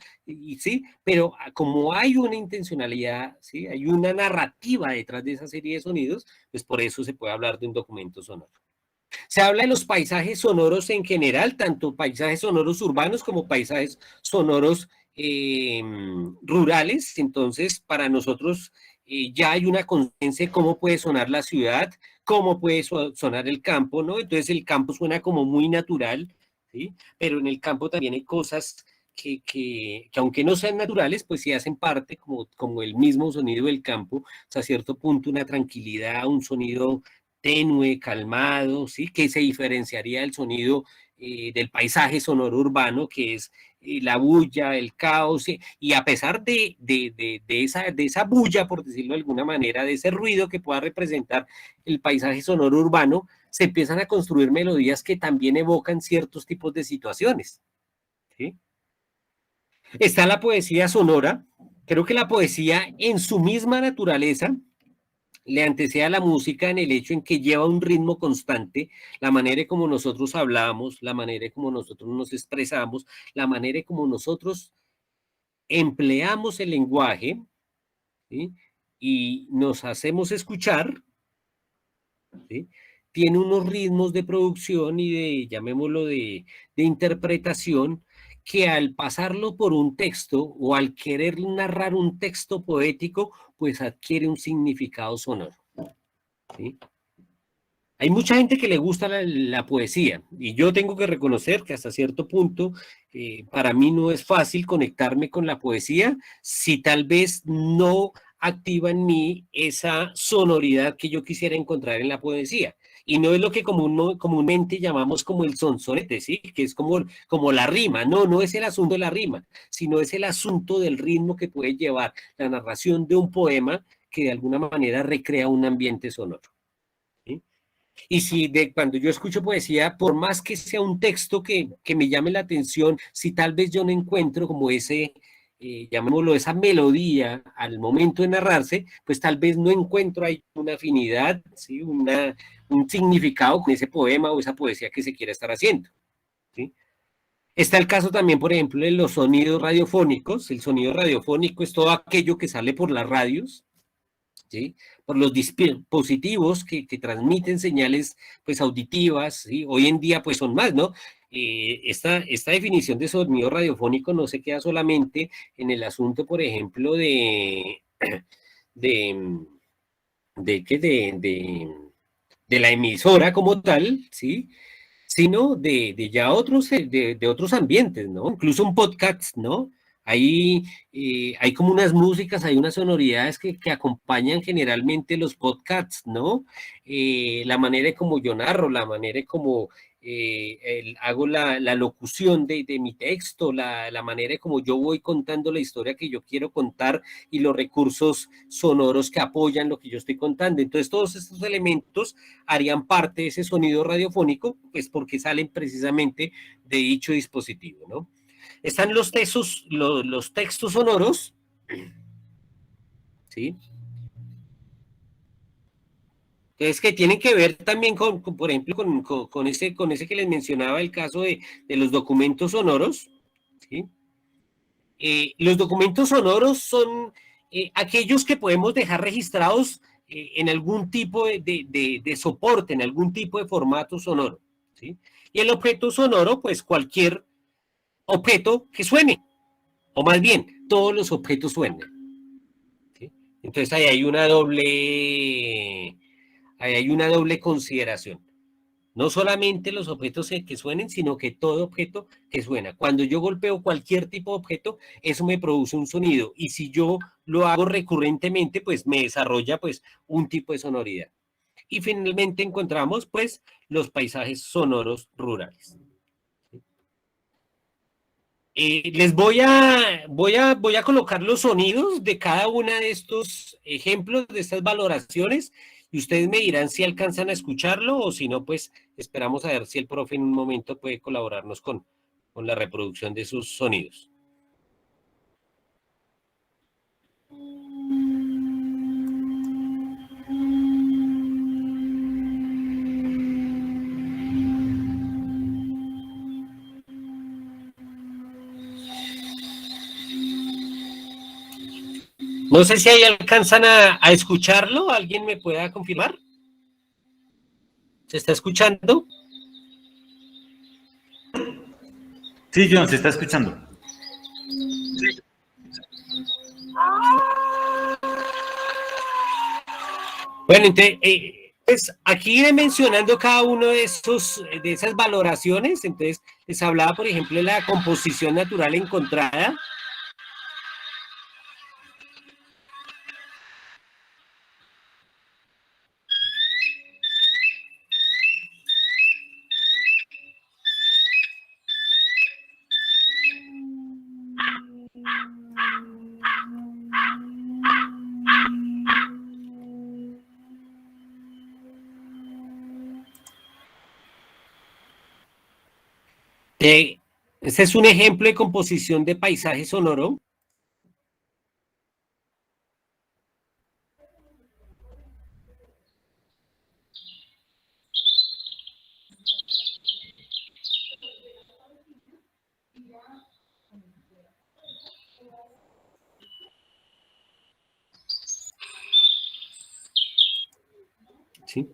[SPEAKER 1] ¿sí? Pero como hay una intencionalidad, ¿sí? Hay una narrativa detrás de esa serie de sonidos, pues por eso se puede hablar de un documento sonoro. Se habla de los paisajes sonoros en general, tanto paisajes sonoros urbanos como paisajes sonoros rurales. Entonces, para nosotros ya hay una conciencia de cómo puede sonar la ciudad, cómo puede sonar el campo, ¿no? Entonces el campo suena como muy natural, ¿sí? Pero en el campo también hay cosas que aunque no sean naturales, pues sí hacen parte como el mismo sonido del campo, o sea, a cierto punto una tranquilidad, un sonido tenue, calmado, ¿sí? Que se diferenciaría del sonido del paisaje sonoro urbano, que es la bulla, el caos, y a pesar de esa bulla, por decirlo de alguna manera, de ese ruido que pueda representar el paisaje sonoro urbano, se empiezan a construir melodías que también evocan ciertos tipos de situaciones, ¿sí? Está la poesía sonora. Creo que la poesía en su misma naturaleza le antecede a la música en el hecho en que lleva un ritmo constante, la manera como nosotros hablamos, la manera como nosotros nos expresamos, la manera como nosotros empleamos el lenguaje, ¿sí? Y nos hacemos escuchar, ¿sí? Tiene unos ritmos de producción y llamémoslo, de interpretación, que al pasarlo por un texto o al querer narrar un texto poético, pues adquiere un significado sonoro, ¿sí? Hay mucha gente que le gusta la poesía y yo tengo que reconocer que hasta cierto punto para mí no es fácil conectarme con la poesía si tal vez no activa en mí esa sonoridad que yo quisiera encontrar en la poesía. Y no es lo que comúnmente llamamos como el sonsonete, ¿sí? Que es como la rima. No, no es el asunto de la rima, sino es el asunto del ritmo que puede llevar la narración de un poema que de alguna manera recrea un ambiente sonoro, ¿sí? Y si cuando yo escucho poesía, por más que sea un texto que me llame la atención, si tal vez yo no encuentro como ese, llamémoslo, esa melodía al momento de narrarse, pues tal vez no encuentro ahí una afinidad, ¿sí? Un significado con ese poema o esa poesía que se quiera estar haciendo, ¿sí? Está el caso también, por ejemplo, de los sonidos radiofónicos. El sonido radiofónico es todo aquello que sale por las radios, ¿sí? Por los dispositivos que transmiten señales pues auditivas, ¿sí? Hoy en día pues son más, ¿no? Esta definición de sonido radiofónico no se queda solamente en el asunto, por ejemplo, de, de la emisora como tal, ¿sí? Sino de ya otros, de otros ambientes, ¿no? Incluso un podcast, ¿no? Hay como unas músicas, hay unas sonoridades que acompañan generalmente los podcasts, ¿no? La manera como yo narro, la manera como hago la locución de mi texto, la manera como yo voy contando la historia que yo quiero contar y los recursos sonoros que apoyan lo que yo estoy contando. Entonces, todos estos elementos harían parte de ese sonido radiofónico, pues porque salen precisamente de dicho dispositivo, ¿no? Están los textos sonoros, ¿sí? Es que tienen que ver también por ejemplo, con ese que les mencionaba, el caso de los documentos sonoros, ¿sí? Los documentos sonoros son aquellos que podemos dejar registrados en algún tipo de soporte, en algún tipo de formato sonoro, ¿sí? Y el objeto sonoro, pues cualquier objeto que suene, o más bien, todos los objetos suenan, ¿sí? Entonces ahí hay una doble consideración. No solamente los objetos que suenen, sino que todo objeto que suena. Cuando yo golpeo cualquier tipo de objeto, eso me produce un sonido. Y si yo lo hago recurrentemente, pues me desarrolla pues un tipo de sonoridad. Y finalmente encontramos pues los paisajes sonoros rurales. Les voy a colocar los sonidos de cada uno de estos ejemplos, de estas valoraciones, y ustedes me dirán si alcanzan a escucharlo o si no, pues esperamos a ver si el profe en un momento puede colaborarnos con la reproducción de sus sonidos. No sé si ahí alcanzan a escucharlo, ¿alguien me pueda confirmar? ¿Se está escuchando?
[SPEAKER 2] Sí, John, se está escuchando.
[SPEAKER 1] Bueno, entonces, pues aquí iré mencionando cada uno de esas valoraciones. Entonces, les hablaba, por ejemplo, de la composición natural encontrada. Este es un ejemplo de composición de paisaje sonoro. ¿Sí?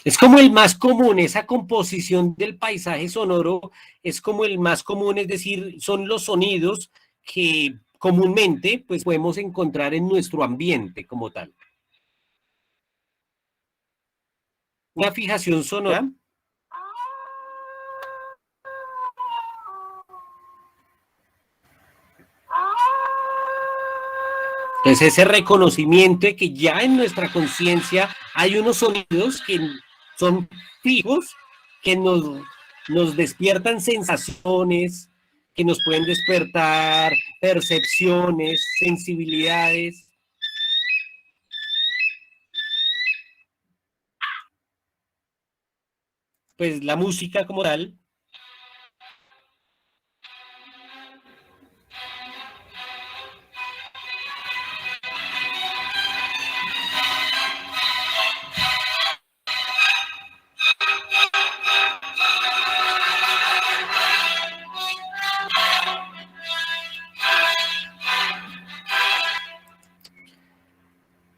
[SPEAKER 1] Es como el más común, esa composición del paisaje sonoro es como el más común, es decir, son los sonidos que comúnmente pues, podemos encontrar en nuestro ambiente como tal. Una fijación sonora. Entonces ese reconocimiento de que ya en nuestra conciencia hay unos sonidos que son fijos, que nos despiertan sensaciones, que nos pueden despertar percepciones, sensibilidades. Pues la música como tal.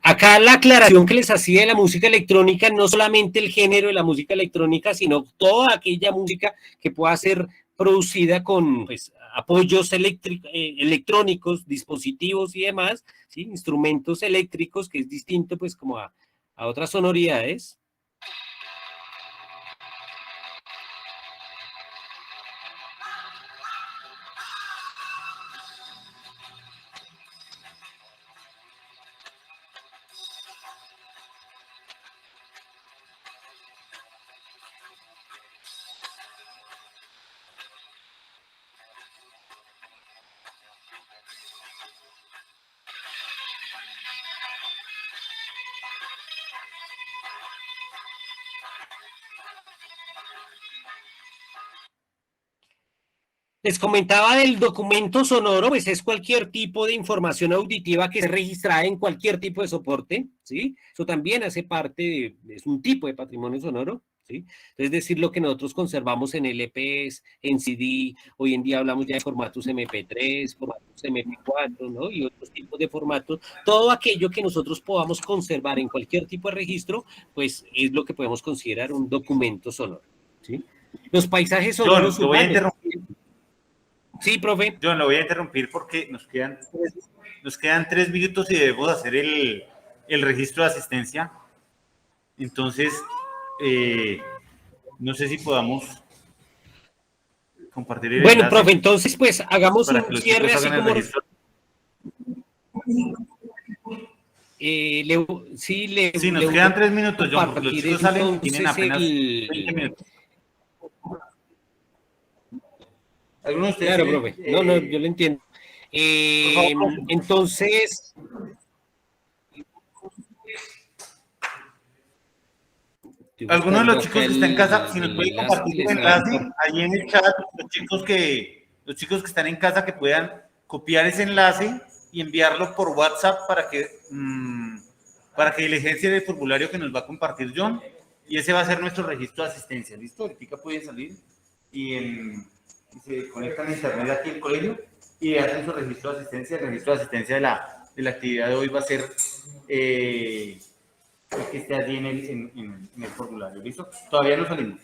[SPEAKER 1] Acá la aclaración que les hacía de la música electrónica, no solamente el género de la música electrónica, sino toda aquella música que pueda ser producida con pues, apoyos electrónicos, dispositivos y demás, ¿sí? Instrumentos eléctricos, que es distinto pues como a otras sonoridades. Les comentaba del documento sonoro, pues es cualquier tipo de información auditiva que se registra en cualquier tipo de soporte, ¿sí? Eso también hace parte es un tipo de patrimonio sonoro, ¿sí? Es decir, lo que nosotros conservamos en LPs, en CD, hoy en día hablamos ya de formatos MP3, formatos MP4, ¿no? Y otros tipos de formatos. Todo aquello que nosotros podamos conservar en cualquier tipo de registro, pues es lo que podemos considerar un documento sonoro, ¿sí? Los paisajes sonoros
[SPEAKER 2] John, lo voy a
[SPEAKER 1] urbanos.
[SPEAKER 2] interrumpir.
[SPEAKER 1] Sí, profe.
[SPEAKER 2] Yo lo voy a interrumpir porque nos quedan 3 minutos y debemos hacer el registro de asistencia. Entonces, no sé si podamos compartir el
[SPEAKER 1] Bueno,
[SPEAKER 2] enlace
[SPEAKER 1] profe, entonces pues hagamos
[SPEAKER 2] para que
[SPEAKER 1] un
[SPEAKER 2] los
[SPEAKER 1] cierre
[SPEAKER 2] chicos
[SPEAKER 1] así
[SPEAKER 2] hagan el
[SPEAKER 1] como...
[SPEAKER 2] registro. Sí, nos quedan 3 minutos, John, porque los
[SPEAKER 1] compartir
[SPEAKER 2] chicos salen y tienen
[SPEAKER 1] entonces
[SPEAKER 2] apenas 20 minutos. ¿Alguno de ustedes
[SPEAKER 1] Claro,
[SPEAKER 2] tiene,
[SPEAKER 1] profe. No, yo lo entiendo.
[SPEAKER 2] por favor,
[SPEAKER 1] Entonces...
[SPEAKER 2] alguno de los chicos
[SPEAKER 1] acá
[SPEAKER 2] que está en casa, si nos
[SPEAKER 1] el
[SPEAKER 2] puede
[SPEAKER 1] enlace que
[SPEAKER 2] compartir
[SPEAKER 1] les
[SPEAKER 2] el
[SPEAKER 1] había
[SPEAKER 2] enlace ahí en el chat, los chicos que están en casa que puedan copiar ese enlace y enviarlo por WhatsApp para que diligencie el formulario que nos va a compartir John, y ese va a ser nuestro registro de asistencia. ¿Listo? Ahorita pueden salir y se conectan a internet aquí en el colegio y hacen su registro de asistencia. El registro de asistencia de la actividad de hoy va a ser el que esté allí en el formulario. ¿Listo? Todavía no salimos.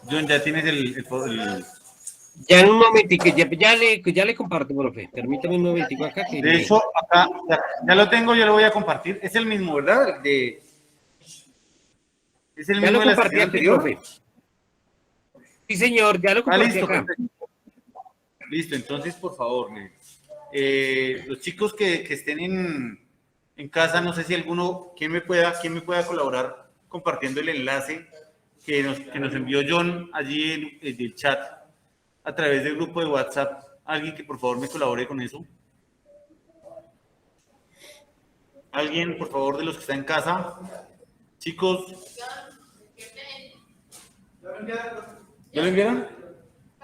[SPEAKER 2] John, ya tienes el
[SPEAKER 1] Ya en un momentico, ya le comparto, profe. Permítame un momentico acá.
[SPEAKER 2] De hecho, acá ya lo tengo, yo lo voy a compartir. Es el mismo, ¿verdad? Es el
[SPEAKER 1] Ya
[SPEAKER 2] mismo
[SPEAKER 1] lo
[SPEAKER 2] de la
[SPEAKER 1] compartí
[SPEAKER 2] sesión
[SPEAKER 1] aquí,
[SPEAKER 2] anterior.
[SPEAKER 1] profe. Sí, señor, ya lo compartí
[SPEAKER 2] Listo,
[SPEAKER 1] acá.
[SPEAKER 2] perfecto. Listo, entonces, por favor, los chicos que estén en casa, no sé si alguno, ¿quién me pueda colaborar compartiendo el enlace que nos envió John allí en el chat a través del grupo de WhatsApp? Alguien que por favor me colabore con eso. Alguien, por favor, de los que están en casa. Chicos. ¿Ya lo enviaron?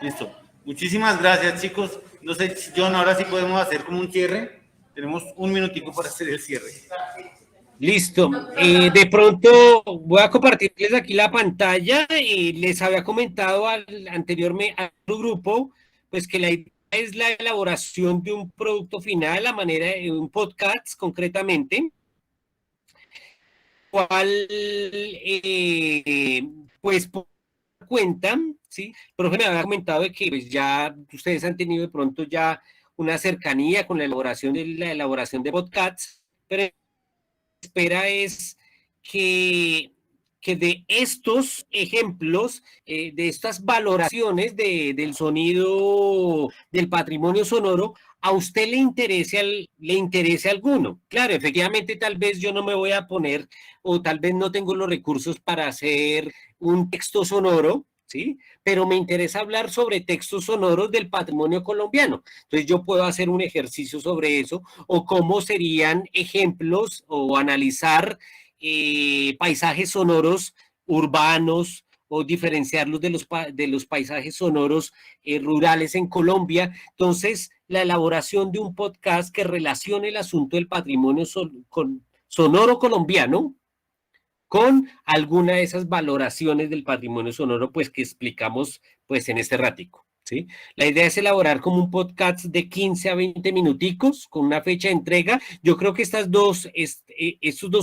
[SPEAKER 2] Listo. Muchísimas gracias, chicos. No sé, John, ahora sí podemos hacer como un cierre. Tenemos un minutico para hacer el cierre.
[SPEAKER 1] Listo. De pronto voy a compartirles aquí la pantalla. Les había comentado anteriormente a tu grupo, pues que la idea es la elaboración de un producto final a manera de un podcast concretamente, cual pues por cuenta, ¿sí? El profe me había comentado de que pues, ya ustedes han tenido de pronto ya una cercanía con la elaboración de podcasts, pero espera es que de estos ejemplos, de estas valoraciones del sonido, del patrimonio sonoro, a usted le interese alguno. Claro, efectivamente, tal vez yo no me voy a poner, o tal vez no tengo los recursos para hacer un texto sonoro, ¿sí? Pero me interesa hablar sobre textos sonoros del patrimonio colombiano. Entonces yo puedo hacer un ejercicio sobre eso, o cómo serían ejemplos, o analizar paisajes sonoros urbanos, o diferenciarlos de los paisajes sonoros rurales en Colombia. Entonces, la elaboración de un podcast que relacione el asunto del patrimonio sonoro colombiano con alguna de esas valoraciones del patrimonio sonoro, pues que explicamos pues en este ratico, ¿sí? La idea es elaborar como un podcast de 15 a 20 minuticos con una fecha de entrega. Yo creo que estos dos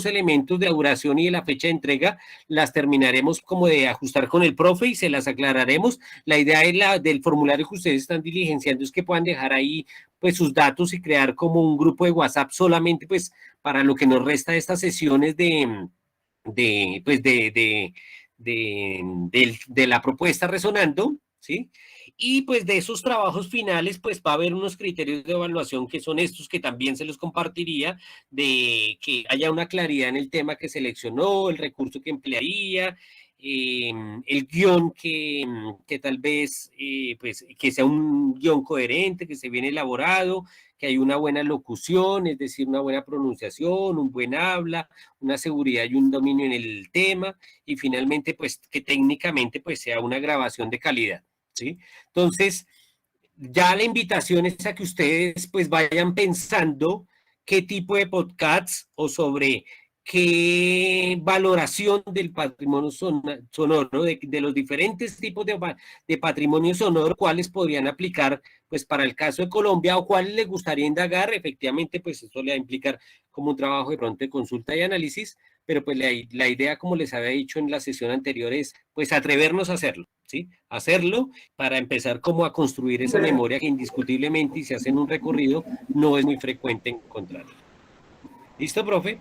[SPEAKER 1] elementos de elaboración y de la fecha de entrega las terminaremos como de ajustar con el profe y se las aclararemos. La idea es del formulario que ustedes están diligenciando es que puedan dejar ahí pues sus datos y crear como un grupo de WhatsApp solamente pues para lo que nos resta de estas sesiones de la propuesta resonando, ¿sí? Y pues de esos trabajos finales, pues va a haber unos criterios de evaluación que son estos que también se los compartiría, de que haya una claridad en el tema que seleccionó, el recurso que emplearía, el guión que tal vez, pues, que sea un guión coherente, que se viene elaborado, que hay una buena locución, es decir, una buena pronunciación, un buen habla, una seguridad y un dominio en el tema, y finalmente, pues, que técnicamente, pues, sea una grabación de calidad, ¿sí? Entonces, ya la invitación es a que ustedes, pues, vayan pensando qué tipo de podcasts o sobre qué valoración del patrimonio sonoro, de los diferentes tipos de patrimonio sonoro, cuáles podrían aplicar pues para el caso de Colombia o cuáles les gustaría indagar. Efectivamente, pues esto le va a implicar como un trabajo de pronto de consulta y análisis, pero pues la idea, como les había dicho en la sesión anterior, es pues atrevernos a hacerlo, ¿sí? Hacerlo para empezar como a construir esa memoria que indiscutiblemente, y si hacen un recorrido, no es muy frecuente encontrarla. ¿Listo, profe?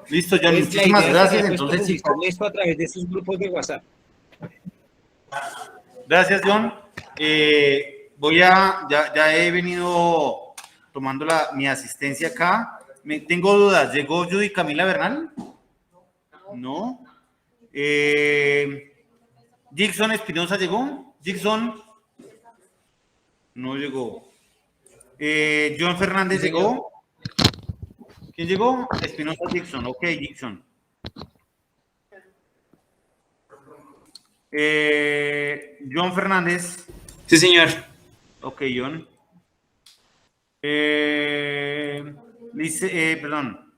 [SPEAKER 2] Listo, John, muchísimas gracias. Entonces, sí.
[SPEAKER 1] Esto a través de sus grupos de WhatsApp.
[SPEAKER 2] Gracias, John. Ya he venido tomando mi asistencia acá. Tengo dudas. ¿Llegó Judy Camila Bernal? No. ¿Gixon Espinosa llegó? ¿Gixon? No llegó. ¿John Fernández llegó? ¿Quién llegó? Espinosa Gixon. Ok, Gixon. John Fernández.
[SPEAKER 5] Sí, señor.
[SPEAKER 2] Ok, John. Perdón.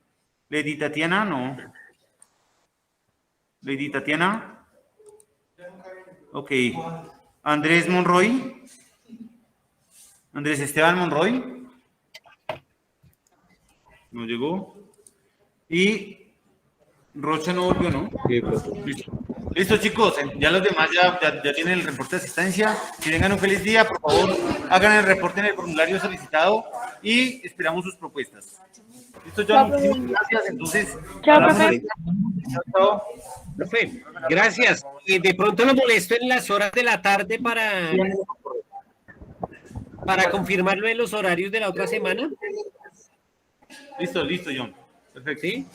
[SPEAKER 2] Lady Tatiana, no. Lady Tatiana. Ok. Andrés Monroy. Andrés Esteban Monroy. No llegó. Y Rocha no volvió, ¿no? Listo. Listo, chicos, ya los demás ya tienen el reporte de asistencia. Que tengan un feliz día, por favor, hagan el reporte en el formulario solicitado y esperamos sus propuestas. Listo, John, muchísimas gracias. Entonces,
[SPEAKER 6] chao, profe.
[SPEAKER 2] Chao.
[SPEAKER 1] Profe, gracias. De pronto lo molesto en las horas de la tarde para confirmarlo en los horarios de la otra semana.
[SPEAKER 2] Listo, John. Perfecto.
[SPEAKER 1] ¿Sí?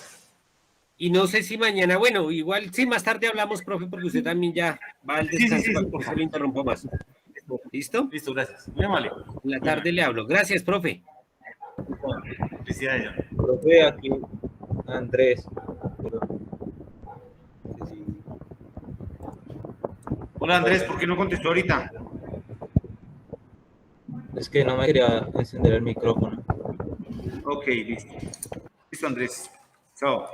[SPEAKER 1] Y no sé si mañana, bueno, igual sí, más tarde hablamos, profe, porque usted también ya va al descanso, por eso lo interrumpo más. ¿Listo?
[SPEAKER 2] Listo, gracias. Muy amable.
[SPEAKER 1] En la tarde le hablo. Gracias, profe.
[SPEAKER 2] Felicidades, John.
[SPEAKER 7] Profe, aquí Andrés.
[SPEAKER 2] Hola, Andrés, ¿por qué no contestó ahorita?
[SPEAKER 7] Es que no me quería encender el micrófono.
[SPEAKER 2] Ok, listo. Listo, Andrés. Chao.